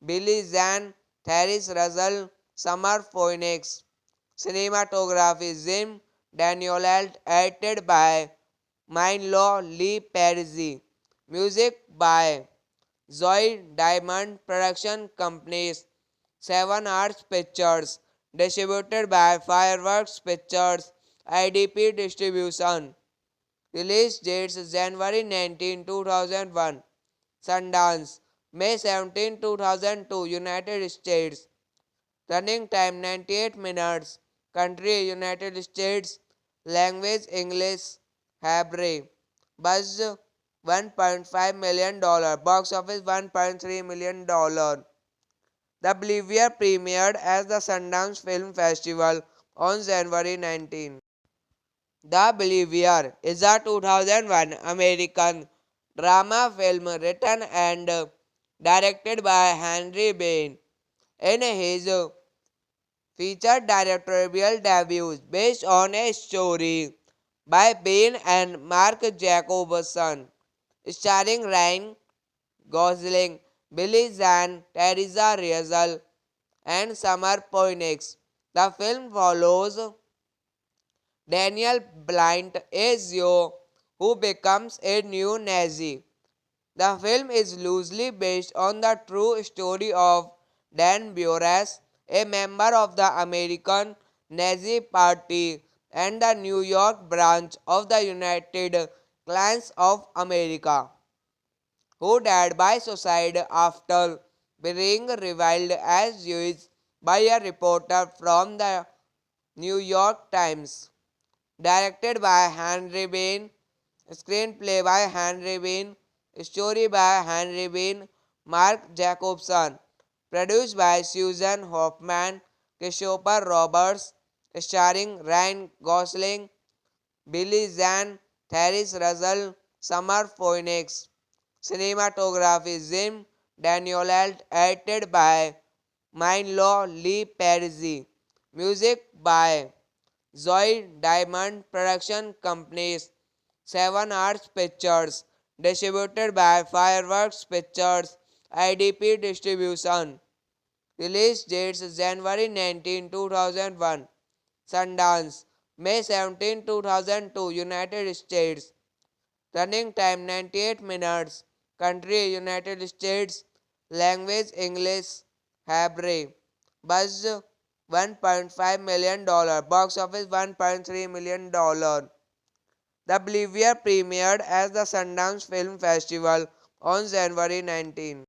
Billy Zahn, Therese Russell, Summer Phoenix. Cinematography Jim Danielalt, edited by Mindlaw Lee Perry. Music by Zoe Diamond Production Companies, Seven Arts Pictures, distributed by Fireworks Pictures, IDP Distribution. Release dates January 19, 2001. Sundance, May 17, 2002, United States. Running time 98 minutes. Country United States. Language English. Hebrew. Budget $1.5 million. Box office $1.3 million. The Believer premiered at the Sundance Film Festival on January 19. The Believer is a 2001 American drama film written and directed by Henry Bain. In his featured directorial debut based on a story by Bain and Mark Jacobson, starring Ryan Gosling, Billy Zahn, Teresa Rizel, and Summer Poinix. The film follows Daniel Blynt, a Zio who becomes a new Nazi. The film is loosely based on the true story of Dan Buras, a member of the American Nazi Party and the New York branch of the United Klans of America, who died by suicide after being reviled as Jewish by a reporter from the New York Times. Directed by Henry Bain, screenplay by Henry Bain, story by Henry Bain, Mark Jacobson, produced by Susan Hoffman, Christopher Roberts, starring Ryan Gosling, Billy Zahn, Therese Russell, Summer Phoenix. Cinematography Jim Danielalt, edited by Mindlaw Lee Perry. Music by Zoe Diamond Production Companies, Seven Arts Pictures, distributed by Fireworks Pictures, IDP Distribution. Release dates January 19, 2001. Sundance, May 17, 2002, United States. Running time 98 minutes. Country United States. Language English. Hebrew. Budget $1.5 million. Box office $1.3 million. The Believer premiered at the Sundance Film Festival on January 19.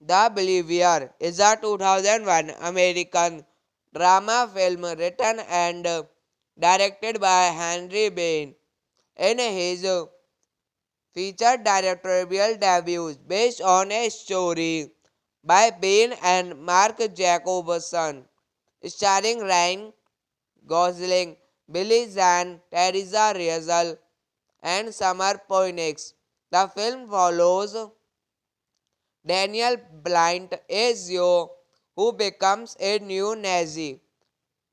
The Believer is a 2001 American drama film written and directed by Henry Bain. In his featured directorial debut based on a story by Ben and Mark Jacobson, starring Ryan Gosling, Billy Zahn, Teresa Riezel, and Summer Poinix. The film follows Daniel Blind, a Zio who becomes a new Nazi.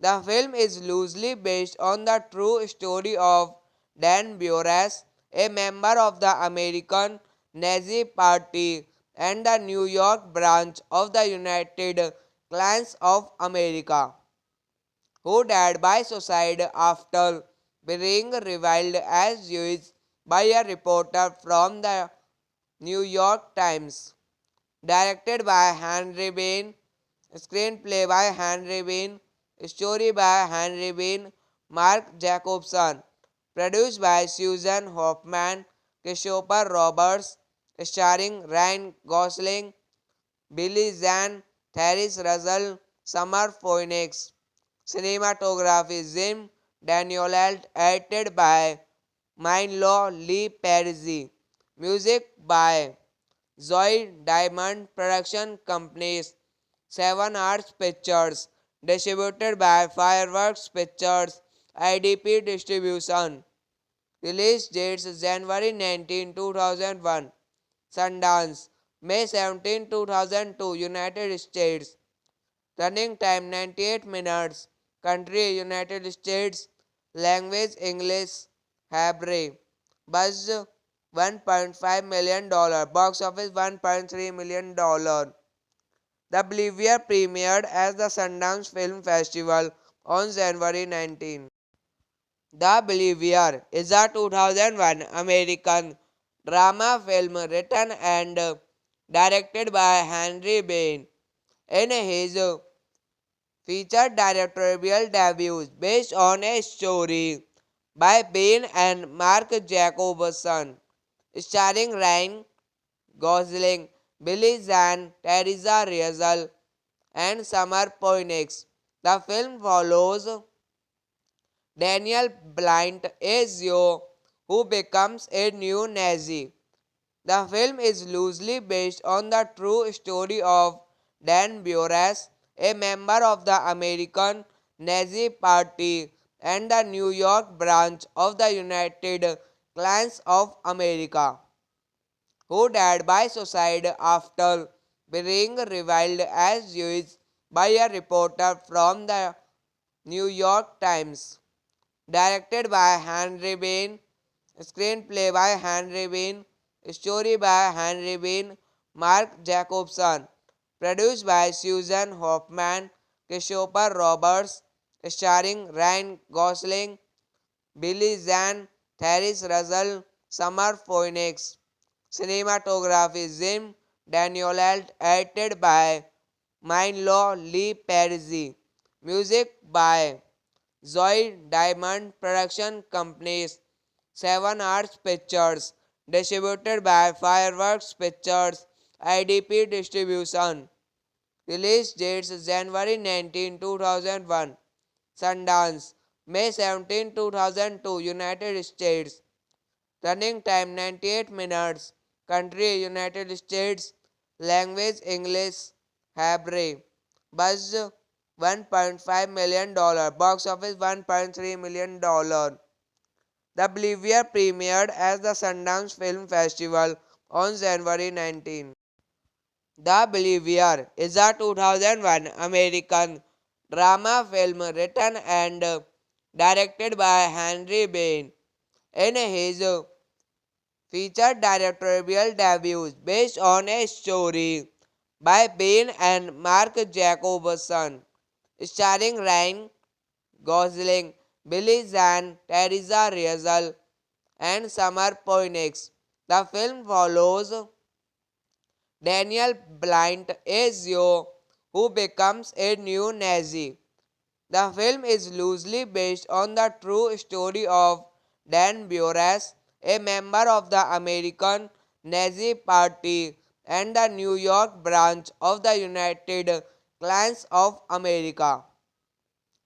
The film is loosely based on the true story of Dan Buras, a member of the American Nazi Party and the New York branch of the United Klans of America, who died by suicide after being reviled as Jewish by a reporter from the New York Times. Directed by Henry Bean, screenplay by Henry Bean, story by Henry Bean, Mark Jacobson, produced by Susan Hoffman, Christopher Roberts, starring Ryan Gosling, Billy Zahn, Therese Russell, Summer Phoenix. Cinematography Jim Danielalt, edited by Mindlaw Lee Perry. Music by Zoe Diamond Production Companies, Seven Arts Pictures, distributed by Fireworks Pictures, IDP Distribution. Release dates January 19, 2001, Sundance, May 17, 2002, United States. Running time 98 minutes. Country United States. Language English. Hebrew. Buzz $1.5 million. Box office $1.3 million. The Believer premiered at the Sundance Film Festival on January 19. The Believer is a 2001 American drama film written and directed by Henry Bain. In his featured directorial debut based on a story by Bain and Mark Jacobson, starring Ryan Gosling, Billy Zahn, Teresa Riezel, and Summer Poinix. The film follows Daniel Blind, a Zio who becomes a new Nazi. The film is loosely based on the true story of Dan Buras, a member of the American Nazi Party and the New York branch of the United Klans of America, who died by suicide after being reviled as Jewish by a reporter from the New York Times. Directed by Henry Bean, screenplay by Henry Bean, story by Henry Bean, Mark Jacobson, produced by Susan Hoffman, Christopher Roberts, starring Ryan Gosling, Billy Zahn, Therese Russell, Summer Phoenix. Cinematography Jim Danielalt, edited by Mindlaw Lee Perry. Music by Zoe Diamond Production Companies, Seven Arts Pictures, distributed by Fireworks Pictures, IDP Distribution. Release dates January 19, 2001, Sundance, May 17, 2002, United States. Running time 98 minutes. Country United States. Language English. Hebrew. Buzz $1.5 million. Box office $1.3 million. The Believer premiered at the Sundance Film Festival on January 19. The Believer is a 2001 American drama film written and directed by Henry Bain. In his featured directorial debut based on a story by Bain and Mark Jacobson, starring Ryan Gosling, Billy Zahn, Teresa Riezel, and Summer Poinix. The film follows Daniel Blind, a Zio who becomes a new Nazi. The film is loosely based on the true story of Dan Buras, a member of the American Nazi Party and the New York branch of the United Klans of America,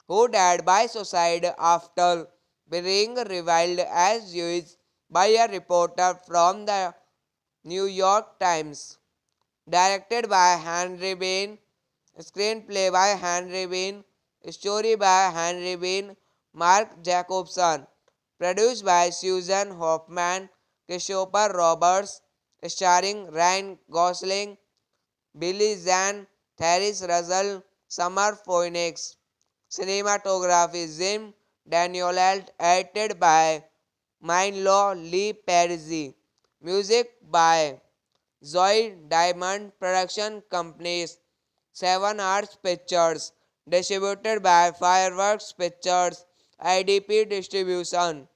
who died by suicide after being reviled as Jewish by a reporter from the New York Times. Directed by Henry Bean, screenplay by Henry Bean, story by Henry Bean, Mark Jacobson, produced by Susan Hoffman, Christopher Roberts, starring Ryan Gosling, Billy Zane, Therese Russell, Summer Phoenix. Cinematography Jim Danielette, edited by Mindlaw Lee Perry. Music by Zoe Diamond Production Companies. Seven Arts Pictures. Distributed by Fireworks Pictures. IDP Distribution.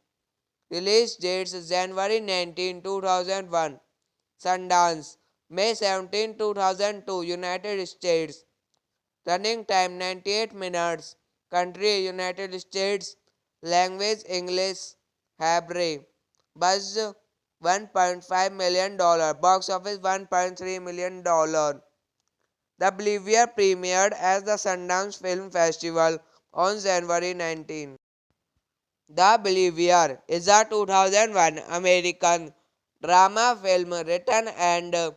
Release dates January 19, 2001. Sundance. May 17, 2002. United States. Running time 98 minutes. Country United States. Language English. Hebrew. Buzz $1.5 million. Box office $1.3 million. The Believer premiered at the Sundance Film Festival on January 19. The Believer is a 2001 American drama film written and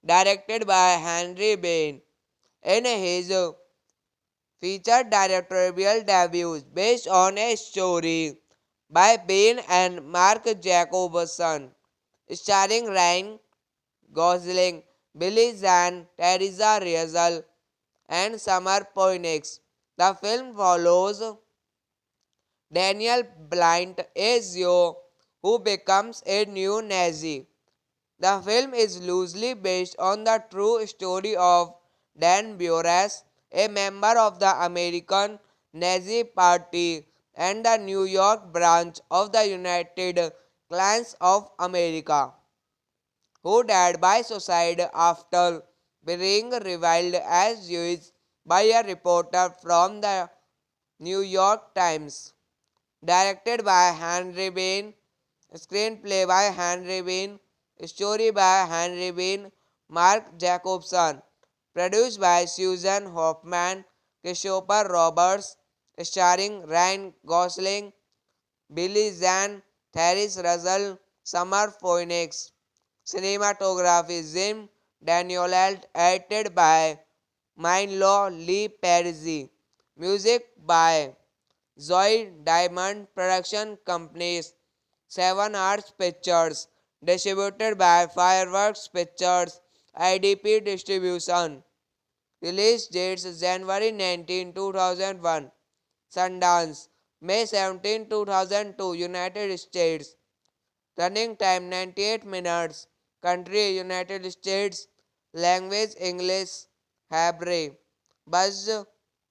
directed by Henry Bain. In his featured directorial debut based on a story by Bain and Mark Jacobson, starring Ryan Gosling, Billy Zane, Teresa Riesel, and Summer Phoenix. The film follows Daniel Blind, a Zio who becomes a new Nazi. The film is loosely based on the true story of Dan Buras, a member of the American Nazi Party and the New York branch of the United Klans of America, who died by suicide after being reviled as Jewish by a reporter from the New York Times. Directed by Henry Bean, screenplay by Henry Bean, story by Henry Bean, Mark Jacobson, produced by Susan Hoffman, Christopher Roberts, starring Ryan Gosling, Billy Zane, Therese Russell, Summer Phoenix. Cinematography Jim Danielette, edited by Mindlaw Lee Perry. Music by Zoe Diamond Production Companies. Seven Arts Pictures. Distributed by Fireworks Pictures. IDP Distribution. Release dates January 19, 2001. Sundance. May 17, 2002. United States. Running time 98 minutes. Country United States. Language English. Hebrew. Buzz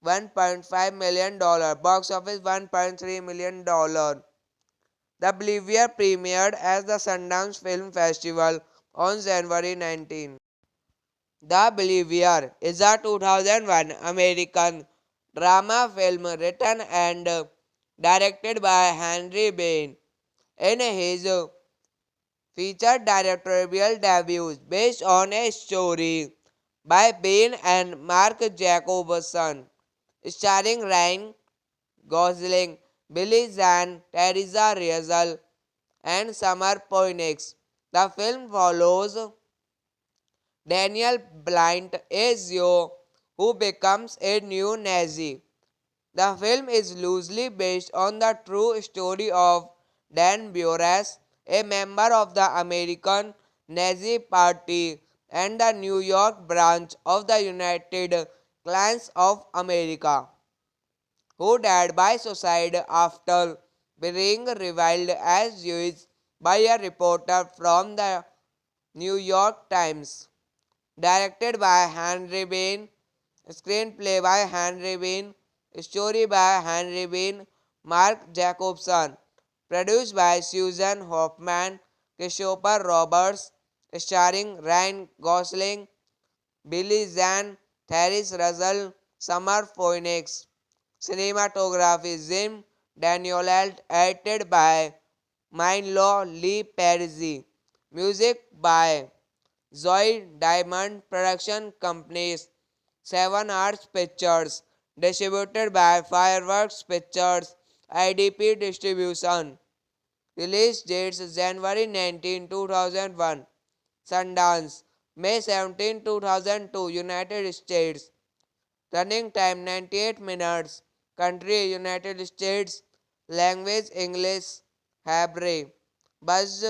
$1.5 million. Box office $1.3 million. The Believer premiered at the Sundance Film Festival on January 19. The Believer is a 2001 American drama film written and directed by Henry Bain. In his featured directorial debut based on a story by Bain and Mark Jacobson, starring Ryan Gosling, Billy Zane, Teresa Riesel, and Summer Phoenix. The film follows Daniel Blind, a Zio who becomes a new Nazi. The film is loosely based on the true story of Dan Buras, a member of the American Nazi Party and the New York branch of the United Klans of America, who died by suicide after being reviled as Jewish by a reporter from the New York Times. Directed by Henry Bean, screenplay by Henry Bean, story by Henry Bean, Mark Jacobson, produced by Susan Hoffman, Christopher Roberts, starring Ryan Gosling, Billy Zane, Therese Russell, Summer Phoenix. Cinematography Jim Danielette, edited by Mindlaw Lee Perry. Music by Zoe Diamond Production Companies. Seven Arts Pictures. Distributed by Fireworks Pictures. IDP Distribution. Release dates January 19, 2001. Sundance. May 17, 2002, United States. Running time 98 minutes. Country United States. Language English. Hebrew. Buzz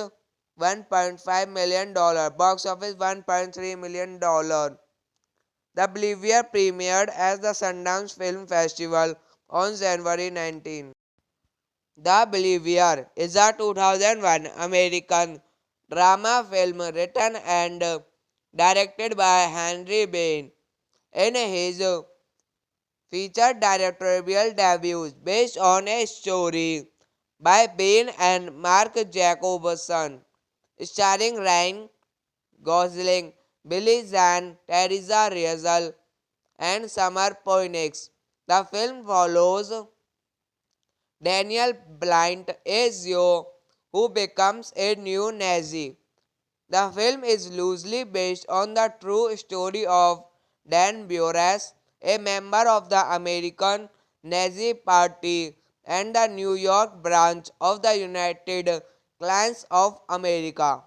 $1.5 million. Box office $1.3 million. The Believer premiered at the Sundance Film Festival on January 19. The Believer is a 2001 American drama film written and directed by Henry Bain. In his featured directorial debut based on a story by Bain and Mark Jacobson, starring Ryan Gosling, Billy Zahn, Teresa Rizel, and Summer Poinix. The film follows Daniel Blind, a Zio who becomes a new Nazi. The film is loosely based on the true story of Dan Buras, a member of the American Nazi Party and the New York branch of the United Klans of America,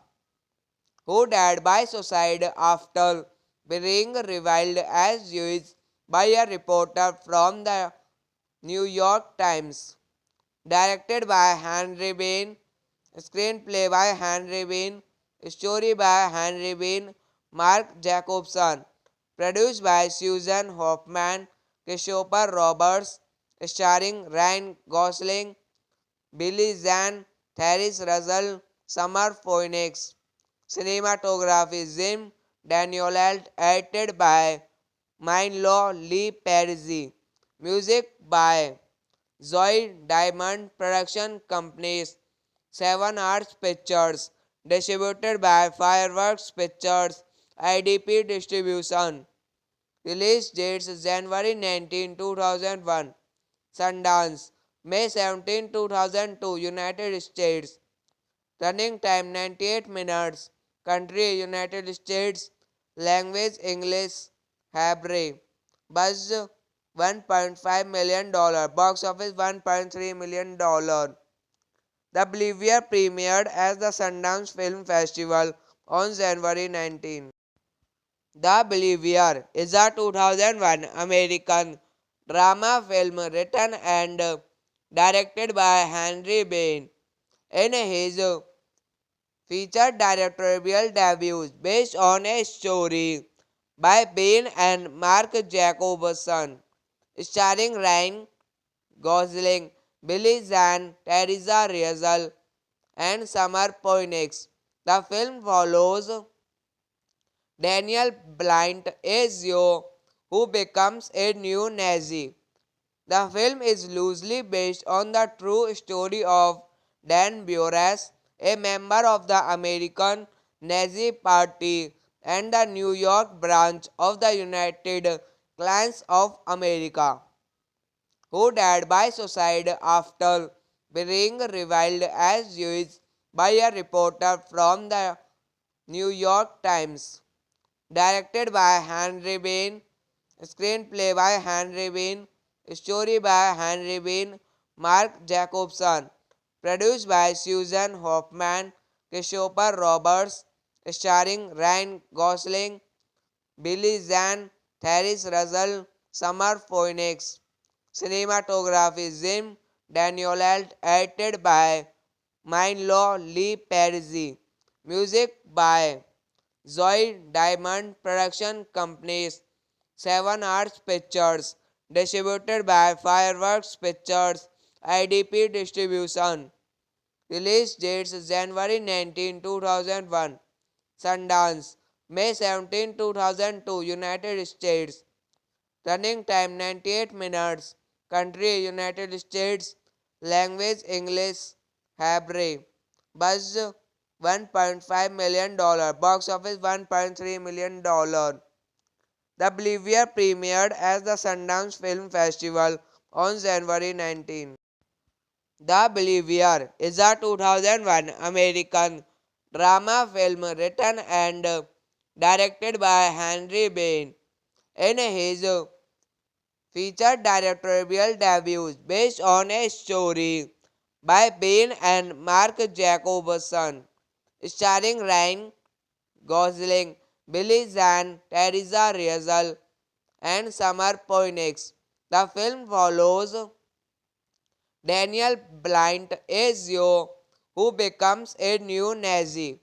who died by suicide after being reviled as Jewish by a reporter from the New York Times. Directed by Henry Bain, screenplay by Henry Bain, story by Henry Bain, Mark Jacobson, produced by Susan Hoffman, Christopher Roberts, starring Ryan Gosling, Billy Zahn, Therese Russell, Summer Phoenix. Cinematography Jim Danielalt, edited by Mindlaw Lee Perry. Music by Zoe Diamond Production Companies, Seven Arts Pictures, distributed by Fireworks Pictures, IDP Distribution. Release dates January 19, 2001. Sundance, May 17, 2002, United States. Running time 98 minutes. Country United States. Language English. Hebrew. Buzz $1.5 million. Box office $1.3 million. The Believer premiered at the Sundance Film Festival on January 19. The Believer is a 2001 American drama film written and directed by Henry Bain. In his featured directorial debut based on a story by Bain and Mark Jacobson, starring Ryan Gosling, Billy Zahn, Teresa Rizel, and Summer Poinix. The film follows Daniel Blind, a Zio who becomes a new Nazi. The film is loosely based on the true story of Dan Buras, a member of the American Nazi Party and the New York branch of the United Klans of America, who died by suicide after being reviled as Jewish by a reporter from the New York Times. Directed by Henry Bain, screenplay by Henry Bain, story by Henry Bain, Mark Jacobson, produced by Susan Hoffman, Christopher Roberts, starring Ryan Gosling, Billy Zahn, Therese Russell, Summer Phoenix. Cinematography Jim Danielalt, edited by Mindlaw Lee Perry. Music by Zoe Diamond Production Companies, Seven Arts Pictures, distributed by Fireworks Pictures, IDP Distribution. Release dates January 19, 2001. Sundance, May 17, 2002, United States. Running time 98 minutes. Country United States. Language English. Hebrew. Buzz $1.5 million. Box office $1.3 million. The Believer premiered at the Sundance Film Festival on January 19. The Believer is a 2001 American drama film written and directed by Henry Bain. In his featured directorial debut based on a story by Bain and Mark Jacobson, starring Ryan Gosling, Billy Zahn, Teresa Riesel, and Summer Poinix. The film follows Daniel Blind, a Zio who becomes a new Nazi.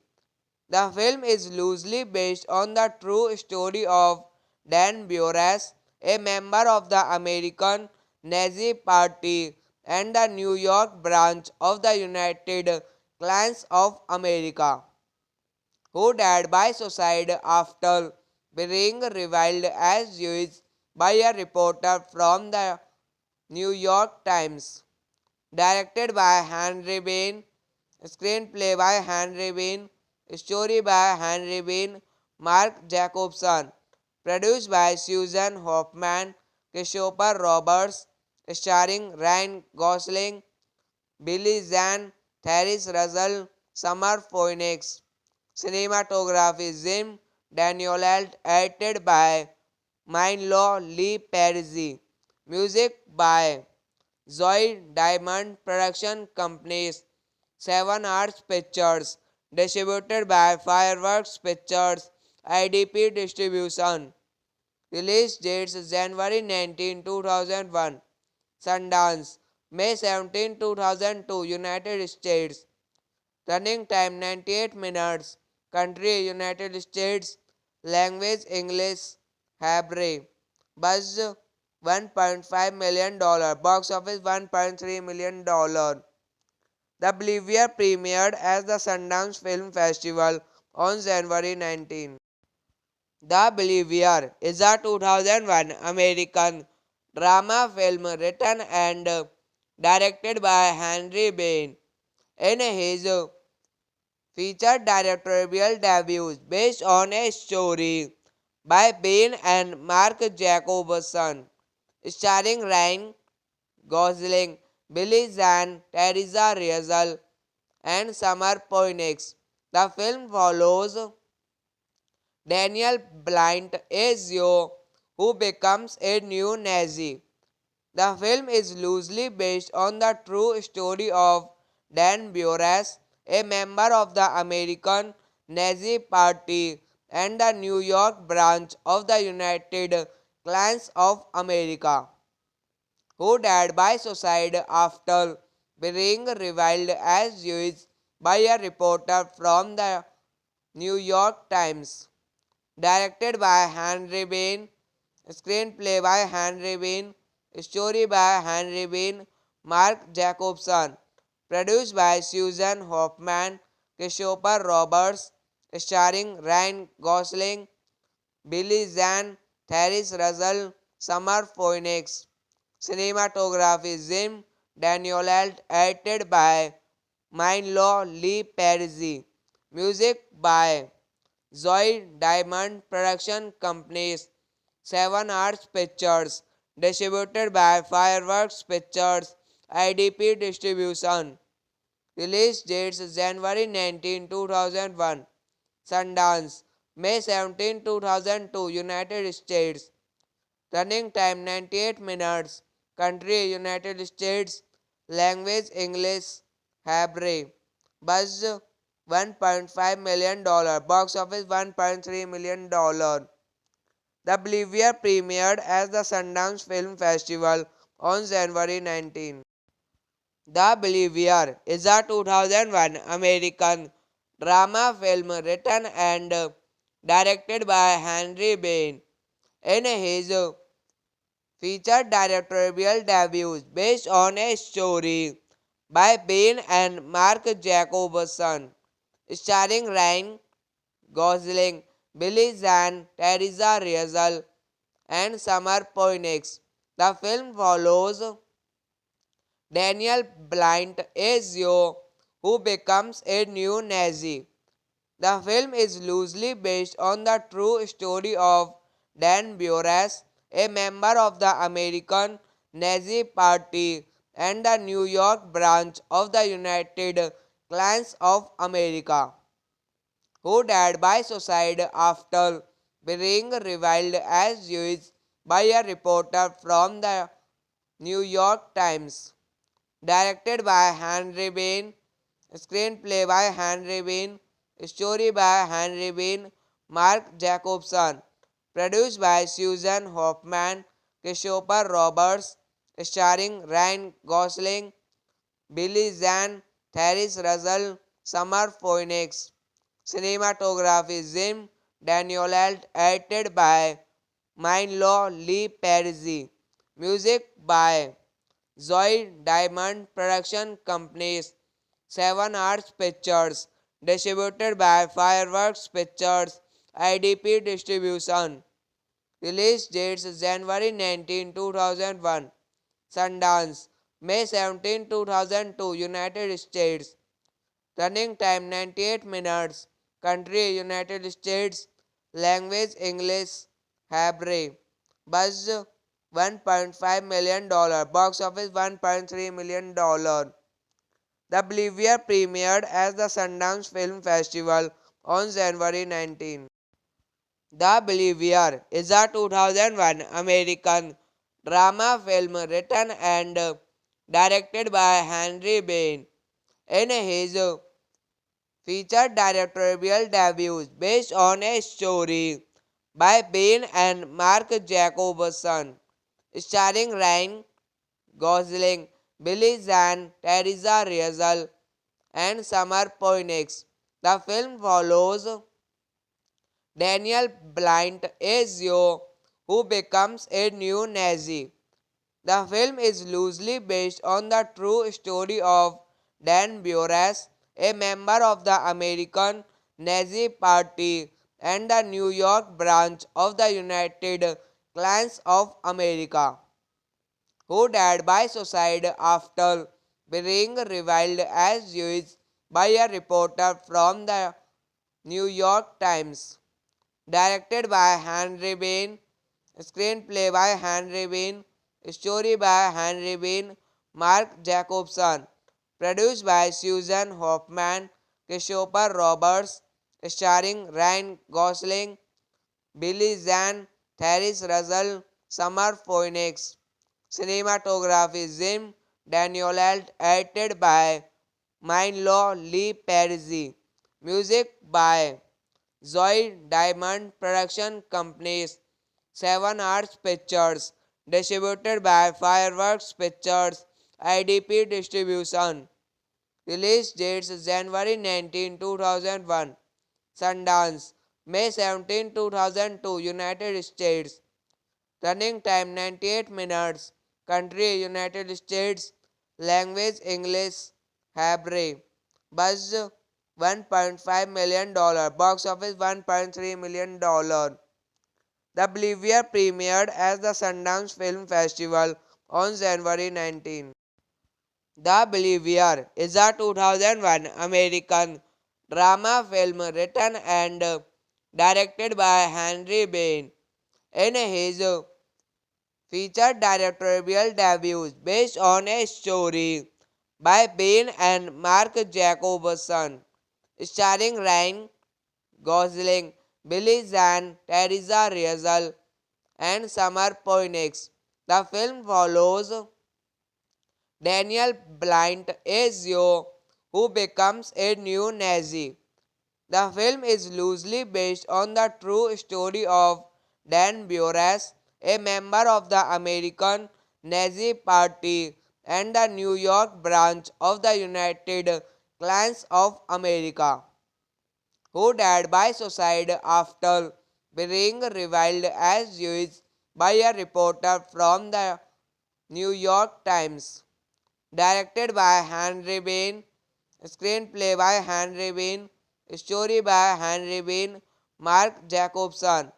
The film is loosely based on the true story of Dan Buras, a member of the American Nazi Party and the New York branch of the United Klans of America, who died by suicide after being reviled as Jewish by a reporter from the New York Times. Directed by Henry Bean, screenplay by Henry Bean, story by Henry Bean, Mark Jacobson, produced by Susan Hoffman, Christopher Roberts, starring Ryan Gosling, Billy Zahn, Therese Russell, Summer Phoenix. Cinematography Jim Danielalt, edited by Mindlaw Lee Perry. Music by Zoe Diamond Production Companies, Seven Arts Pictures, distributed by Fireworks Pictures, IDP Distribution. Release dates January 19, 2001, Sundance, May 17, 2002, United States. Running time 98 minutes. Country United States. Language English. Hebrew. Buzz $1.5 million. Box office $1.3 million. The Believer premiered at the Sundance Film Festival on January 19. The Believer is a 2001 American drama film written and directed by Henry Bain. In his featured directorial debut based on a story by Bain and Mark Jacobson, starring Ryan Gosling, Billy Zahn, Teresa Riesel, and Summer Poinix. The film follows Daniel Blind, a Zio who becomes a new Nazi. The film is loosely based on the true story of Dan Buras, a member of the American Nazi Party and the New York branch of the United Klans of America, who died by suicide after being reviled as Jewish by a reporter from the New York Times. Directed by Henry Bean, screenplay by Henry Bean, story by Henry Bean, Mark Jacobson, produced by Susan Hoffman, Christopher Roberts, starring Ryan Gosling, Billy Zahn, Therese Russell, Summer Phoenix. Cinematography Jim Danielalt, edited by Mindlaw Lee Perry. Music by Zoe Diamond Production Companies, Seven Arts Pictures, distributed by Fireworks Pictures, IDP Distribution. Release dates January 19, 2001, Sundance, May 17, 2002, United States. Running time 98 minutes. Country United States. Language English. Hebrew. Buzz $1.5 million. Box office $1.3 million. The Believer premiered at the Sundance Film Festival on January 19. The Believer is a 2001 American drama film written and directed by Henry Bain. In his featured directorial debut based on a story by Bain and Mark Jacobson, starring Ryan Gosling, Billy Zahn, Teresa Riesel, and Summer Poinix. The film follows Daniel Blind, a Zio who becomes a new Nazi. The film is loosely based on the true story of Dan Buras, a member of the American Nazi Party and the New York branch of the United Klans of America, who died by suicide after being reviled as Jewish by a reporter from the New York Times. Directed by Henry Bean, screenplay by Henry Bean, story by Henry Bean, Mark Jacobson. Produced by Susan Hoffman, Christopher Roberts, starring Ryan Gosling, Billy Zane, Therese Russell, Summer Phoenix. Cinematography Jim Danielette, edited by Mindlaw Lee Perry. Music by Zoe Diamond Production Companies. Seven Arts Pictures. Distributed by Fireworks Pictures. IDP Distribution. Release dates January 19, 2001. Sundance. May 17, 2002. United States. Running time 98 minutes. Country United States. Language English. Hebrew. Buzz $1.5 million. Box office $1.3 million. The Believer premiered at the Sundance Film Festival on January 19. The Believer is a 2001 American drama film written and directed by Henry Bain. In his featured directorial debut based on a story by Bain and Mark Jacobson, starring Ryan Gosling, Billy Zane, Teresa Riesel, and Summer Phoenix. The film follows Daniel Blind, a Zio who becomes a new Nazi. The film is loosely based on the true story of Dan Buress, a member of the American Nazi Party and the New York branch of the United Klans of America, who died by suicide after being reviled as Jewish by a reporter from the New York Times. Directed by Henry Bean, screenplay by Henry Bean, story by Henry Bean, Mark Jacobson, produced by Susan Hoffman, Christopher Roberts, starring Ryan Gosling, Billy Zane, Therese Russell, Summer Phoenix. Cinematography Jim Danielette, edited by Mindlaw Lee Perry. Music by Zoe Diamond Production Companies. Seven Arts Pictures. Distributed by Fireworks Pictures. IDP Distribution. Release dates January 19, 2001. Sundance. May 17, 2002. United States. Running time 98 minutes. Country United States. Language English. Hebrew. Buzz $1.5 million. Box office $1.3 million. The Believer premiered at the Sundance Film Festival on January 19. The Believer is a 2001 American drama film written and directed by Henry Bain. In his featured directorial debut based on a story by Bain and Mark Jacobson, starring Ryan Gosling, Billy Zane, Teresa Riesel, and Summer Phoenix. The film follows Daniel Blind, a Zio who becomes a new Nazi. The film is loosely based on the true story of Dan Buress, a member of the American Nazi Party and the New York branch of the United Klans of America, who died by suicide after being reviled as Jewish by a reporter from the New York Times. Directed by Henry Bean, screenplay by Henry Bean, story by Henry Bean, Mark Jacobson,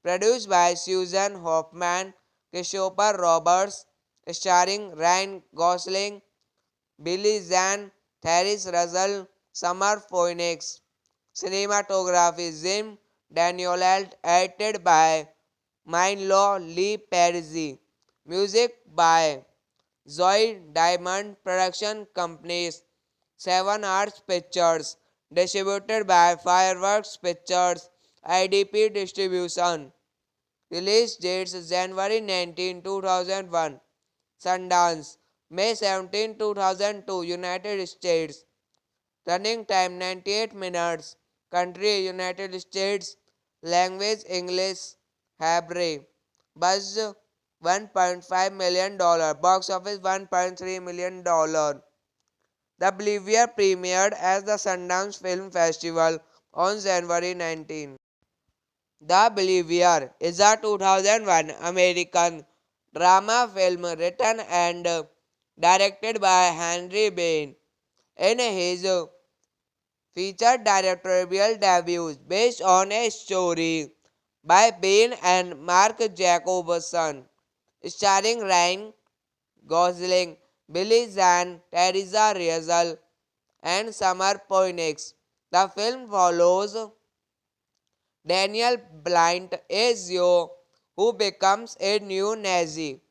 produced by Susan Hoffman, Christopher Roberts, starring Ryan Gosling, Billy Zane, Therese Russell, Summer Phoenix. Cinematography Jim Danielette, edited by Mindlaw Lee Perry. Music by Zoe Diamond Production Companies. Seven Arts Pictures. Distributed by Fireworks Pictures. IDP Distribution. Release dates January 19, 2001. Sundance. May 17, 2002. United States. Running time 98 minutes. Country United States. Language English Hebrew. Budget $1.5 million. Box office $1.3 million. The Believer premiered at the Sundance Film Festival on January 19. The Believer is a 2001 American drama film written and directed by Henry Bain. In his featured directorial debut based on a story by Bain and Mark Jacobson, starring Ryan Gosling, Billy Zahn, Teresa Riesel, and Summer Poinix. The film follows Daniel Blynt, a Zio who becomes a new Nazi.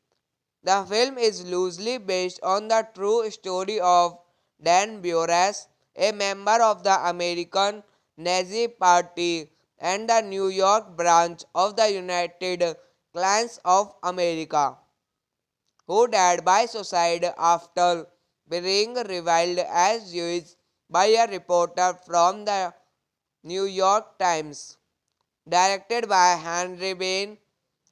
The film is loosely based on the true story of Dan Buras, a member of the American Nazi Party and the New York branch of the United Klans of America, who died by suicide after being reviled as Jewish by a reporter from the New York Times. Directed by Henry Bain,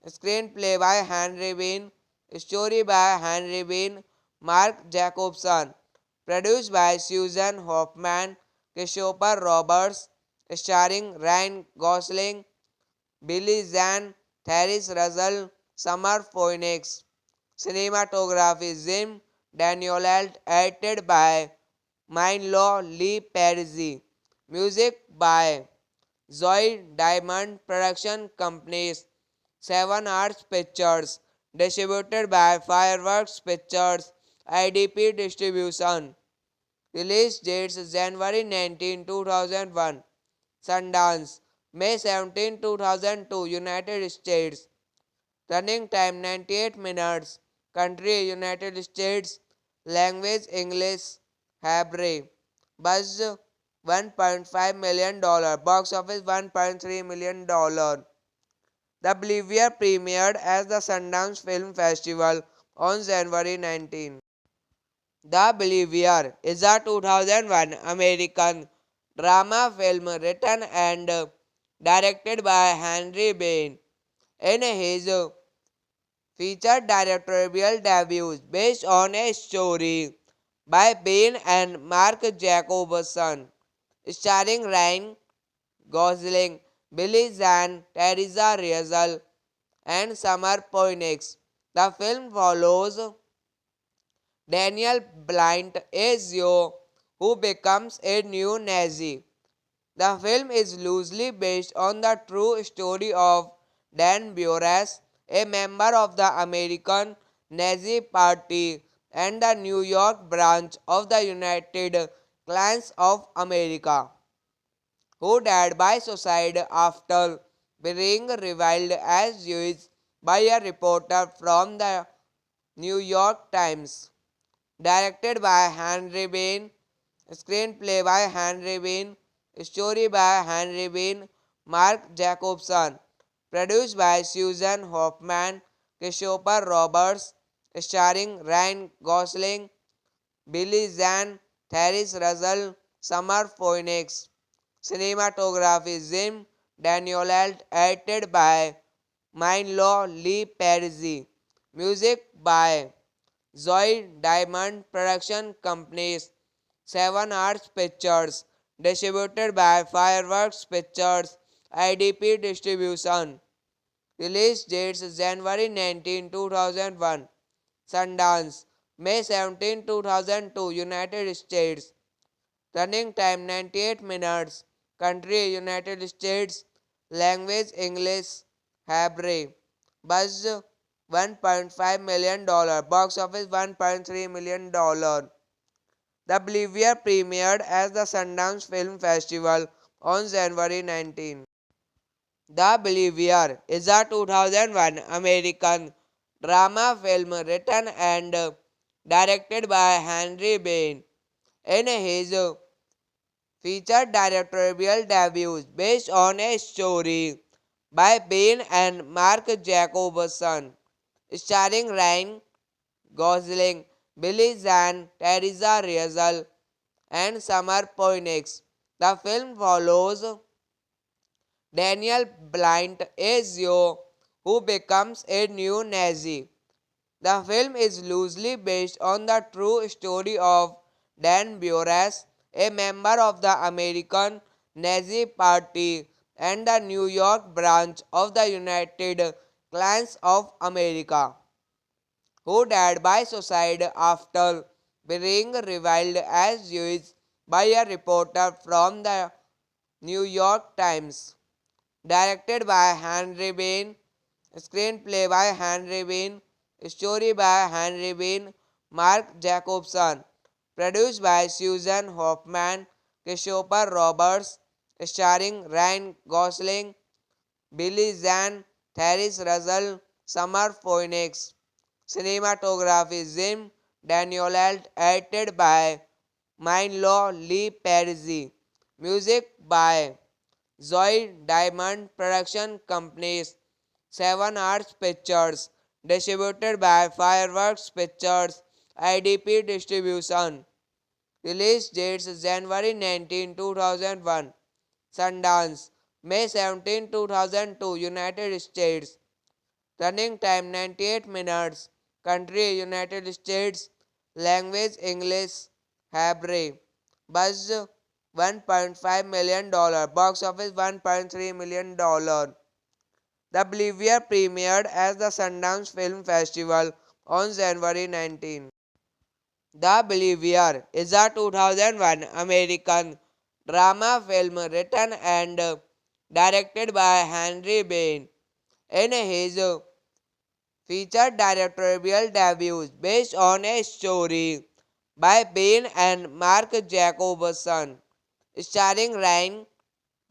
screenplay by Henry Bain, story by Henry Bain, Mark Jacobson, produced by Susan Hoffman, Christopher Roberts, starring Ryan Gosling, Billy Zahn, Therese Russell, Summer Phoenix. Cinematography Jim Danielalt, edited by Mindlaw Lee Perry. Music by Zoe Diamond Production Companies, Seven Arts Pictures, distributed by Fireworks Pictures, IDP Distribution. Release dates January 19, 2001, Sundance, May 17, 2002, United States. Running time 98 minutes. Country United States. Language English Hebrew. Budget $1.5 million. Box office $1.3 million. The Believer premiered at the Sundance Film Festival on January 19. The Believer is a 2001 American drama film written and directed by Henry Bain. In his featured directorial debut based on a story by Bain and Mark Jacobson, starring Ryan Gosling, Billy Zahn, Teresa Riesel, and Summer Poinix. The film follows Daniel Blynt, a Zio who becomes a new Nazi. The film is loosely based on the true story of Dan Buras, a member of the American Nazi Party and the New York branch of the United Klans of America, who died by suicide after being reviled as Jewish by a reporter from the New York Times. Directed by Henry Bain, screenplay by Henry Bain, story by Henry Bain, Mark Jacobson, produced by Susan Hoffman, Christopher Roberts, starring Ryan Gosling, Billy Zahn, Therese Russell, Summer Phoenix. Cinematography Jim Danielalt, edited by Mindlaw Lee Perry. Music by Zoe Diamond Production Companies, Seven Arts Pictures, distributed by Fireworks Pictures, IDP Distribution. Release dates January 19, 2001, Sundance, May 17, 2002, United States. Running time 98 minutes. Country United States. Language English Hebrew. Budget $1.5 million. Box office $1.3 million. The Believer premiered at the Sundance Film Festival on January 19. The Believer is a 2001 American drama film written and directed by Henry Bain. In his featured directorial debut based on a story by Bain and Mark Jacobson, starring Ryan Gosling, Billy Zahn, Teresa Riesel, and Summer Poinix. The film follows Daniel Blind Ezio, who becomes a new Nazi. The film is loosely based on the true story of Dan Buras, a member of the American Nazi Party and the New York branch of the United Klans of America, who died by suicide after being reviled as Jewish by a reporter from the New York Times. Directed by Henry Bean, screenplay by Henry Bean, story by Henry Bean, Mark Jacobson, produced by Susan Hoffman, Christopher Roberts, starring Ryan Gosling, Billy Zane, Therese Russell, Summer Phoenix. Cinematography Jim Danielalt, edited by Mindlaw Lee Perry. Music by Zoe Diamond Production Companies, Seven Arts Pictures, distributed by Fireworks Pictures, IDP Distribution. Release dates January 19, 2001, Sundance, May 17, 2002, United States. Running time 98 minutes. Country United States. Language English. Hebrew. Buzz $1.5 million. Box office $1.3 million. The Believer premiered at the Sundance Film Festival on January 19. The Believer is a 2001 American drama film written and directed by Henry Bain. In his featured directorial debut based on a story by Bain and Mark Jacobson, starring Ryan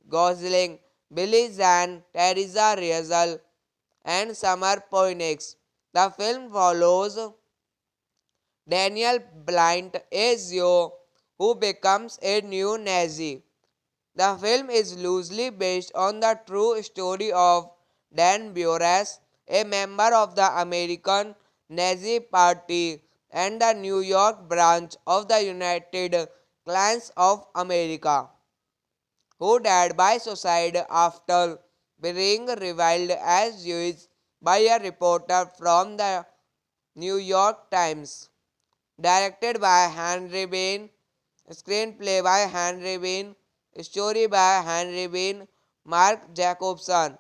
Gosling, Billy Zane, Teresa Russell, and Summer Phoenix. The film follows Daniel Blind Ezio, who becomes a new Nazi. The film is loosely based on the true story of Dan Buras, a member of the American Nazi Party and the New York branch of the United Klans of America, who died by suicide after being reviled as Jewish by a reporter from the New York Times. Directed by Henry Bean, screenplay by Henry Bean, story by Henry Bean, Mark Jacobson,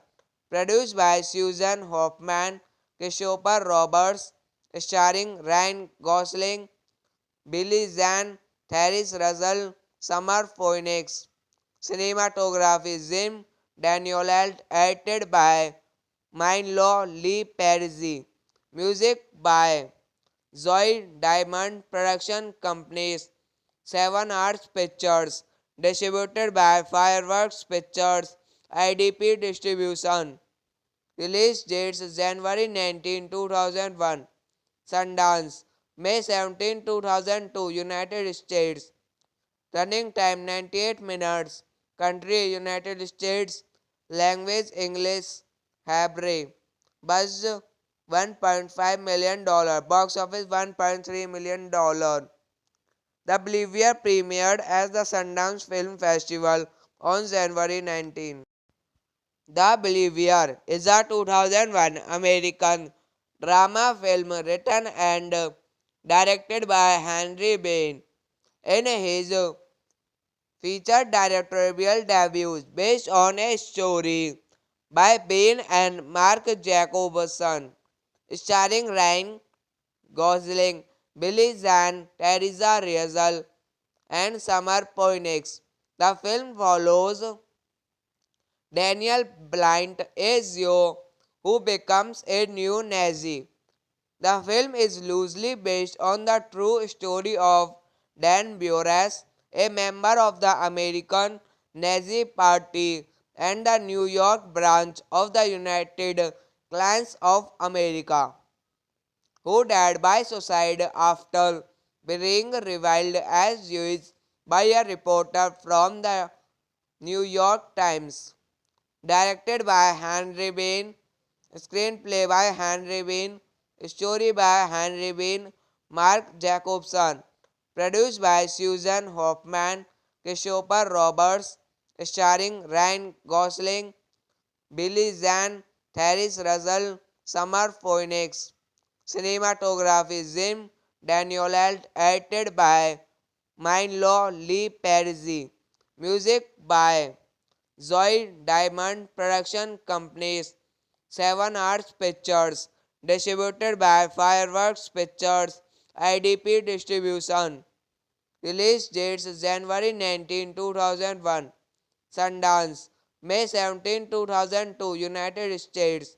produced by Susan Hoffman, Christopher Roberts, starring Ryan Gosling, Billy Zane, Therese Russell, Summer Phoenix. Cinematography Jim Danielalt, edited by Mindlaw Lee Perry. Music by Zoe Diamond Production Companies, Seven Arts Pictures, distributed by Fireworks Pictures, IDP Distribution. Release dates January 19, 2001, Sundance, May 17, 2002, United States. Running time 98 minutes. Country United States. Language English. Hebrew. Buzz $1.5 million. Box office $1.3 million. The Believer premiered at the Sundance Film Festival on January 19. The Believer is a 2001 American drama film written and directed by Henry Bain. In his featured directorial debut based on a story by Bain and Mark Jacobson, starring Ryan Gosling, Billy Zane, Teresa Russell, and Summer Phoenix. The film follows Daniel Blind Ezio, who becomes a new Nazi. The film is loosely based on the true story of Dan Buras, a member of the American Nazi Party and the New York branch of the United Klans of America, who died by suicide after being reviled as Jewish by a reporter from the New York Times. Directed by Henry Bean, screenplay by Henry Bean, story by Henry Bean, Mark Jacobson, produced by Susan Hoffman, Christopher Roberts, starring Ryan Gosling, Billy Zan, Therese Russell, Summer Phoenix. Cinematography Jim Danielalt, edited by Mindlaw Lee Perizzi. Music by Zoe Diamond Production Companies. Seven Arts Pictures. Distributed by Fireworks Pictures. IDP Distribution. Release dates January 19, 2001. Sundance. May 17, 2002. United States.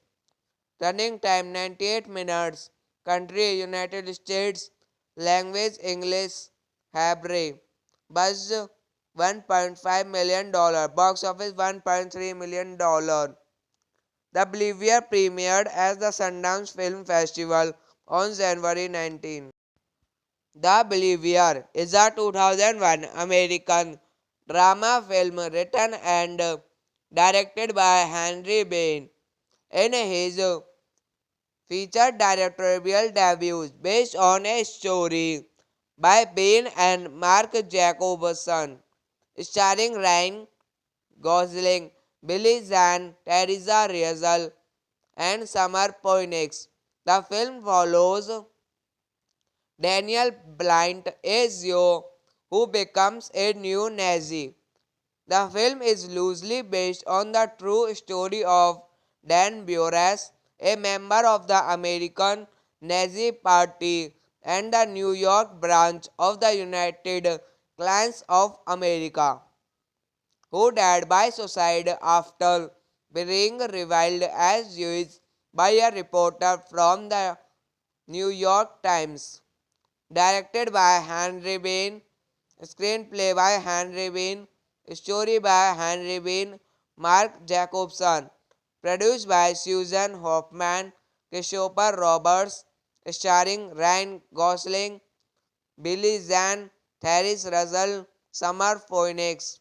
Running time 98 minutes. Country United States. Language English. Hebrew. Buzz $1.5 million. Box office $1.3 million. The Believer premiered at the Sundance Film Festival on January 19. The Believer is a 2001 American drama film written and directed by Henry Bain. In his featured directorial debut based on a story by Bain and Mark Jacobson, starring Ryan Gosling, Billy Zan, Teresa Riesel, and Summer Phoenix. The film follows Daniel Blind, a Zio who becomes a new Nazi. The film is loosely based on the true story of Dan Buras, a member of the American Nazi Party and the New York branch of the United Klans of America, who died by suicide after being reviled as Jewish by a reporter from the New York Times. Directed by Henry Bain, screenplay by Henry Bain, story by Henry Bain, Mark Jacobson, produced by Susan Hoffman, Christopher Roberts, starring Ryan Gosling, Billy Zan, Therese Russell, Summer Phoenix.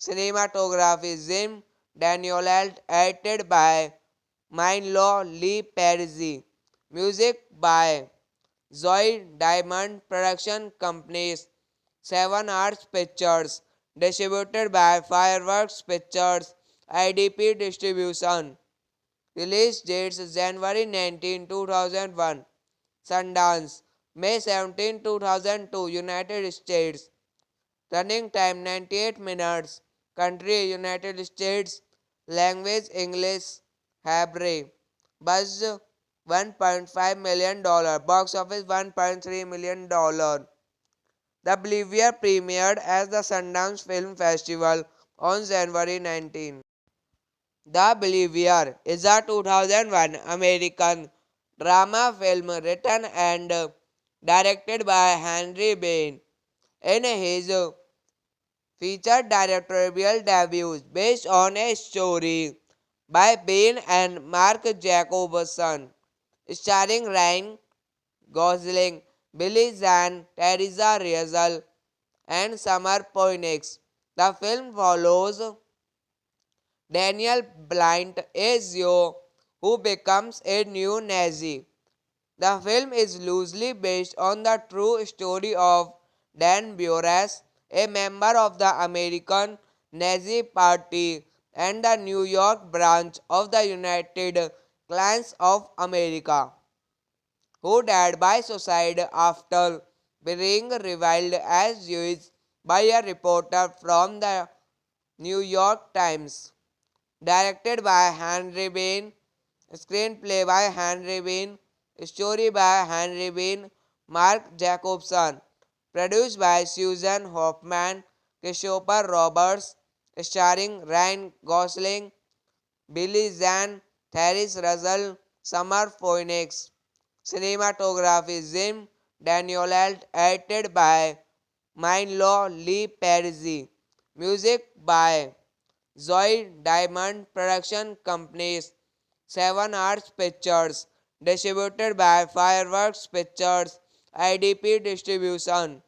Cinematography Jim Danielalt, edited by Mindlaw Lee Perizzi. Music by Zoe Diamond Production Companies. Seven Arts Pictures. Distributed by Fireworks Pictures. IDP Distribution. Release dates January 19, 2001. Sundance. May 17, 2002. United States. Running time 98 minutes. Country United States. Language English. Hebrew. Buzz $1.5 million. Box office $1.3 million. The Believer premiered at the Sundance Film Festival on January 19. The Believer is a 2001 American drama film written and directed by Henry Bain. In his featured directorial debut based on a story by Bain and Mark Jacobson, starring Ryan Gosling, Billy Zan, Teresa Riesel, and Summer Phoenix. The film follows Daniel Blind, a Zio who becomes a new Nazi. The film is loosely based on the true story of Dan Buras, a member of the American Nazi Party and the New York branch of the United Klans of America, who died by suicide after being reviled as Jewish by a reporter from the New York Times. Directed by Henry Bain, screenplay by Henry Bain, story by Henry Bain, Mark Jacobson, produced by Susan Hoffman, Christopher Roberts, starring Ryan Gosling, Billy Zan, Therese Russell, Summer Phoenix. Cinematography Jim Danielalt, edited by Mindlaw Lee Perizzi. Music by Zoe Diamond Production Companies. Seven Arts Pictures. Distributed by Fireworks Pictures. IDP Distribution.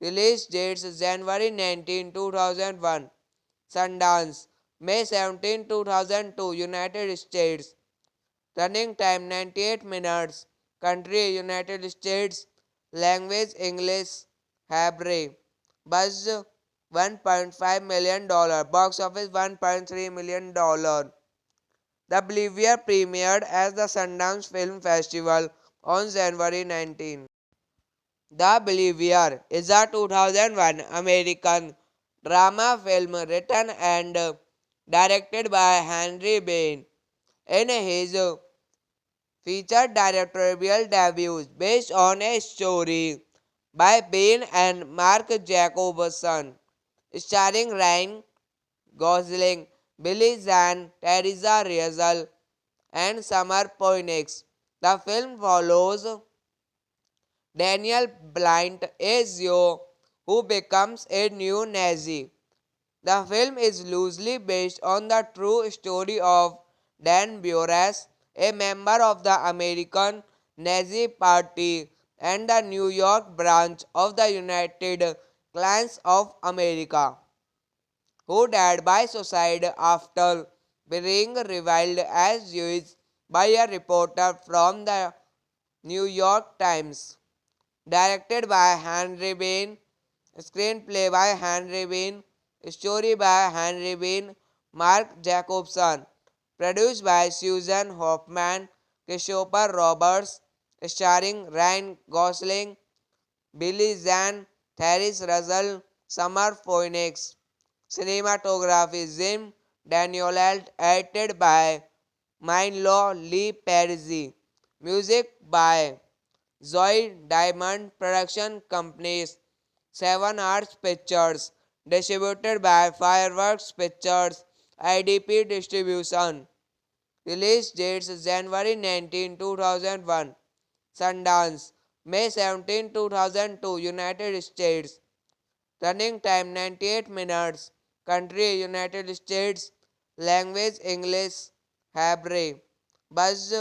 Release dates January 19, 2001. Sundance. May 17, 2002. United States. Running time 98 minutes. Country United States. Language English. Hebrew. Buzz $1.5 million. Box office $1.3 million. The Believer premiered at the Sundance Film Festival on January 19. The Believer is a 2001 American drama film written and directed by Henry Bain. In his featured directorial debut based on a story by Bain and Mark Jacobson, starring Ryan Gosling, Billy Zahn, Teresa Riesel, and Summer Poinix. The film follows Daniel Blyant, a Zio who becomes a new Nazi. The film is loosely based on the true story of Dan Buras, a member of the American Nazi Party and the New York branch of the United Klans of America, who died by suicide after being reviled as Jewish by a reporter from the New York Times. Directed by Henry Bain, screenplay by Henry Bain, story by Henry Bain, Mark Jacobson, produced by Susan Hoffman, Christopher Roberts, starring Ryan Gosling, Billy Zahn, Therese Russell, Summer Phoenix. Cinematography Jim Danielalt, edited by Mindlaw Lee Perry. Music by Zoe Diamond Production Companies, Seven Arts Pictures, distributed by Fireworks Pictures, IDP Distribution. Release dates January 19, 2001, Sundance, May 17, 2002, United States. Running time 98 minutes. Country United States. Language English. Hebrew. Buzz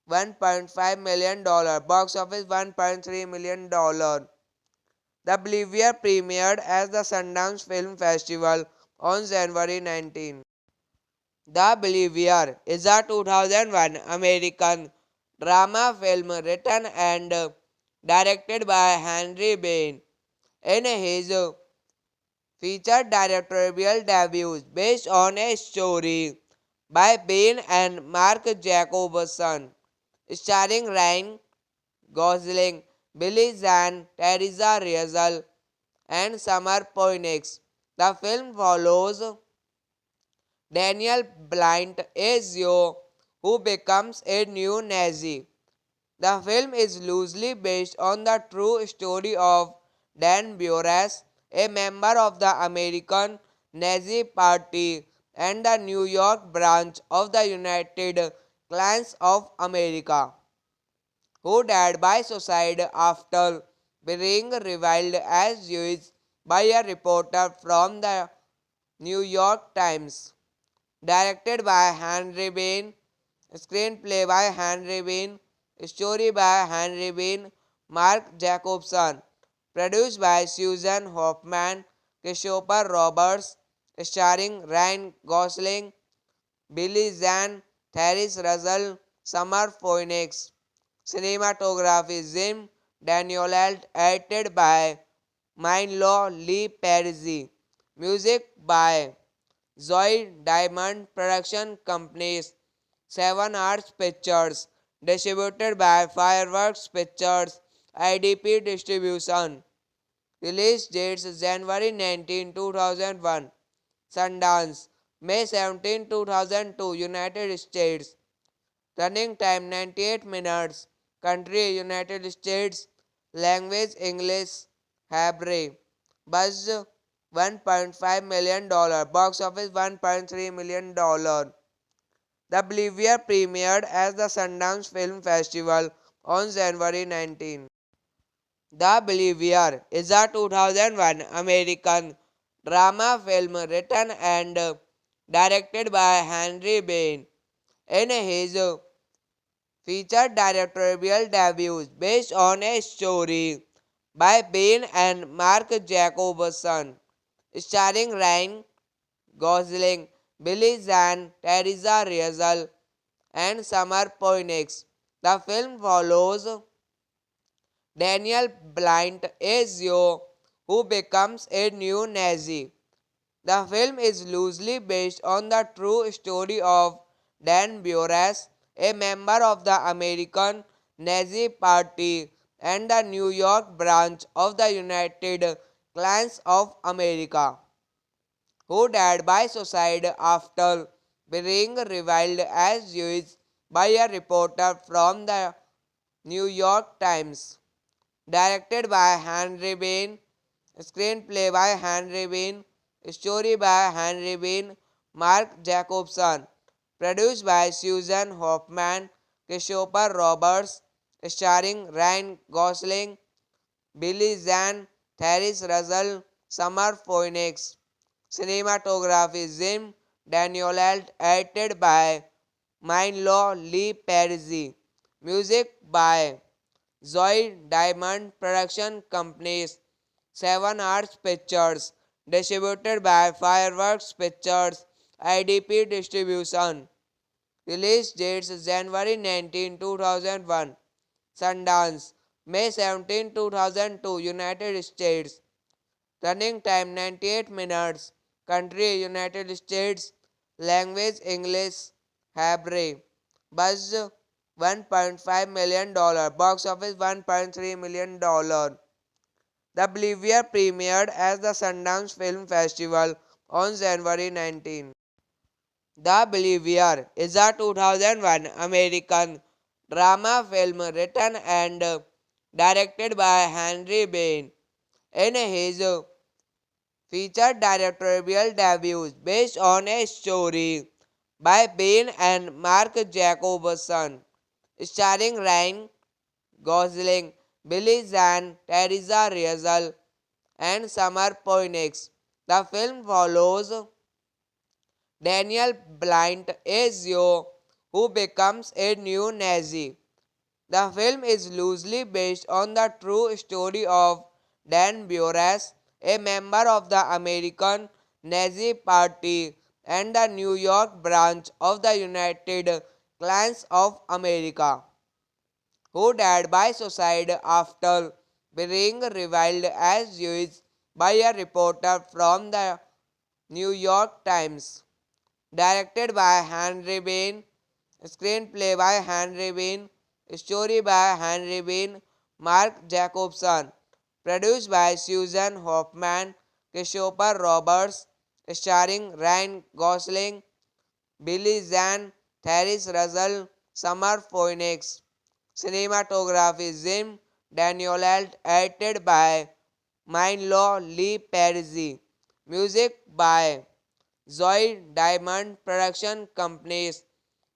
$1.5 million. Box office $1.3 million. The Believer premiered at the Sundance Film Festival on January 19. The Believer is a 2001 American drama film written and directed by Henry Bain. In his featured directorial debut based on a story by Bain and Mark Jacobson, starring Ryan Gosling, Billy Zahn, Teresa Riesel, and Summer Poinix. The film follows Daniel Blyant, a Zio who becomes a new Nazi. The film is loosely based on the true story of Dan Buras, a member of the American Nazi Party and the New York branch of the United Klans of America, who died by suicide after being reviled as Jewish by a reporter from the New York Times. Directed by Henry Bain, screenplay by Henry Bain, story by Henry Bain, Mark Jacobson, produced by Susan Hoffman, Christopher Roberts, starring Ryan Gosling, Billy Zahn, Therese Russell, Summer Phoenix. Cinematography Jim Danielalt, edited by Mindlaw Lee Perry. Music by Zoe Diamond Production Companies, Seven Arts Pictures, distributed by Fireworks Pictures, IDP Distribution. Release dates January 19, 2001, Sundance, May 17, 2002, United States. Running time 98 minutes. Country United States. Language English. Hebrew. Buzz $1.5 million. Box office $1.3 million. The Believer premiered at the Sundance Film Festival on January 19. The Believer is a 2001 American drama film written and directed by Henry Bain. In his featured directorial debut based on a story by Bain and Mark Jacobson, starring Ryan Gosling, Billy Zahn, Teresa Riesel, and Summer Poinix. The film follows Daniel Blyant, a Zio who becomes a new Nazi. The film is loosely based on the true story of Dan Buras, a member of the American Nazi Party and the New York branch of the United Klans of America, who died by suicide after being reviled as Jewish by a reporter from the New York Times. Directed by Henry Bean, screenplay by Henry Bean, story by Henry Bean, Mark Jacobson, produced by Susan Hoffman, Christopher Roberts, starring Ryan Gosling, Billy Zane, Therese Russell, Summer Phoenix. Cinematography Jim Danielette, edited by Mindlaw Lee Perry. Music by Zoe Diamond Production Companies. Seven Arts Pictures. Distributed by Fireworks Pictures. IDP Distribution. Release dates January 19, 2001. Sundance. May 17, 2002. United States. Running time 98 minutes. Country United States. Language English. Hebrew. Buzz $1.5 million. Box office $1.3 million. The Believer premiered at the Sundance Film Festival on January 19. The Believer is a 2001 American drama film written and directed by Henry Bain. In his featured directorial debut based on a story by Bain and Mark Jacobson, starring Ryan Gosling, Billy Zane, Teresa Riesel, and Summer Phoenix. The film follows Daniel Blynt, a Jew who becomes a new Nazi. The film is loosely based on the true story of Dan Buras, a member of the American Nazi Party and the New York branch of the United Klans of America, who died by suicide after being reviled as Jewish by a reporter from the New York Times. Directed by Henry Bean, screenplay by Henry Bean, story by Henry Bean, Mark Jacobson, produced by Susan Hoffman, Christopher Roberts, starring Ryan Gosling, Billy Zane, Therese Russell, Summer Phoenix. Cinematography Jim Danielette, edited by Mindlaw Lee Perry. Music by Zoe Diamond Production Companies.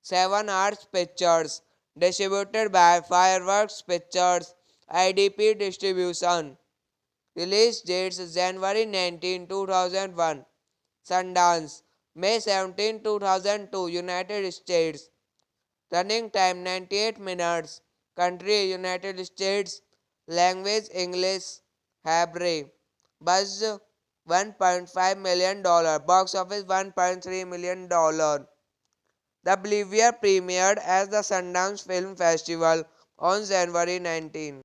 Seven Arts Pictures. Distributed by Fireworks Pictures. IDP Distribution. Release dates January 19, 2001. Sundance. May 17, 2002. United States. Running time 98 minutes. Country United States. Language English. Hebrew. Buzz $1.5 million. Box office $1.3 million. The Believer premiered at the Sundance Film Festival on January 19.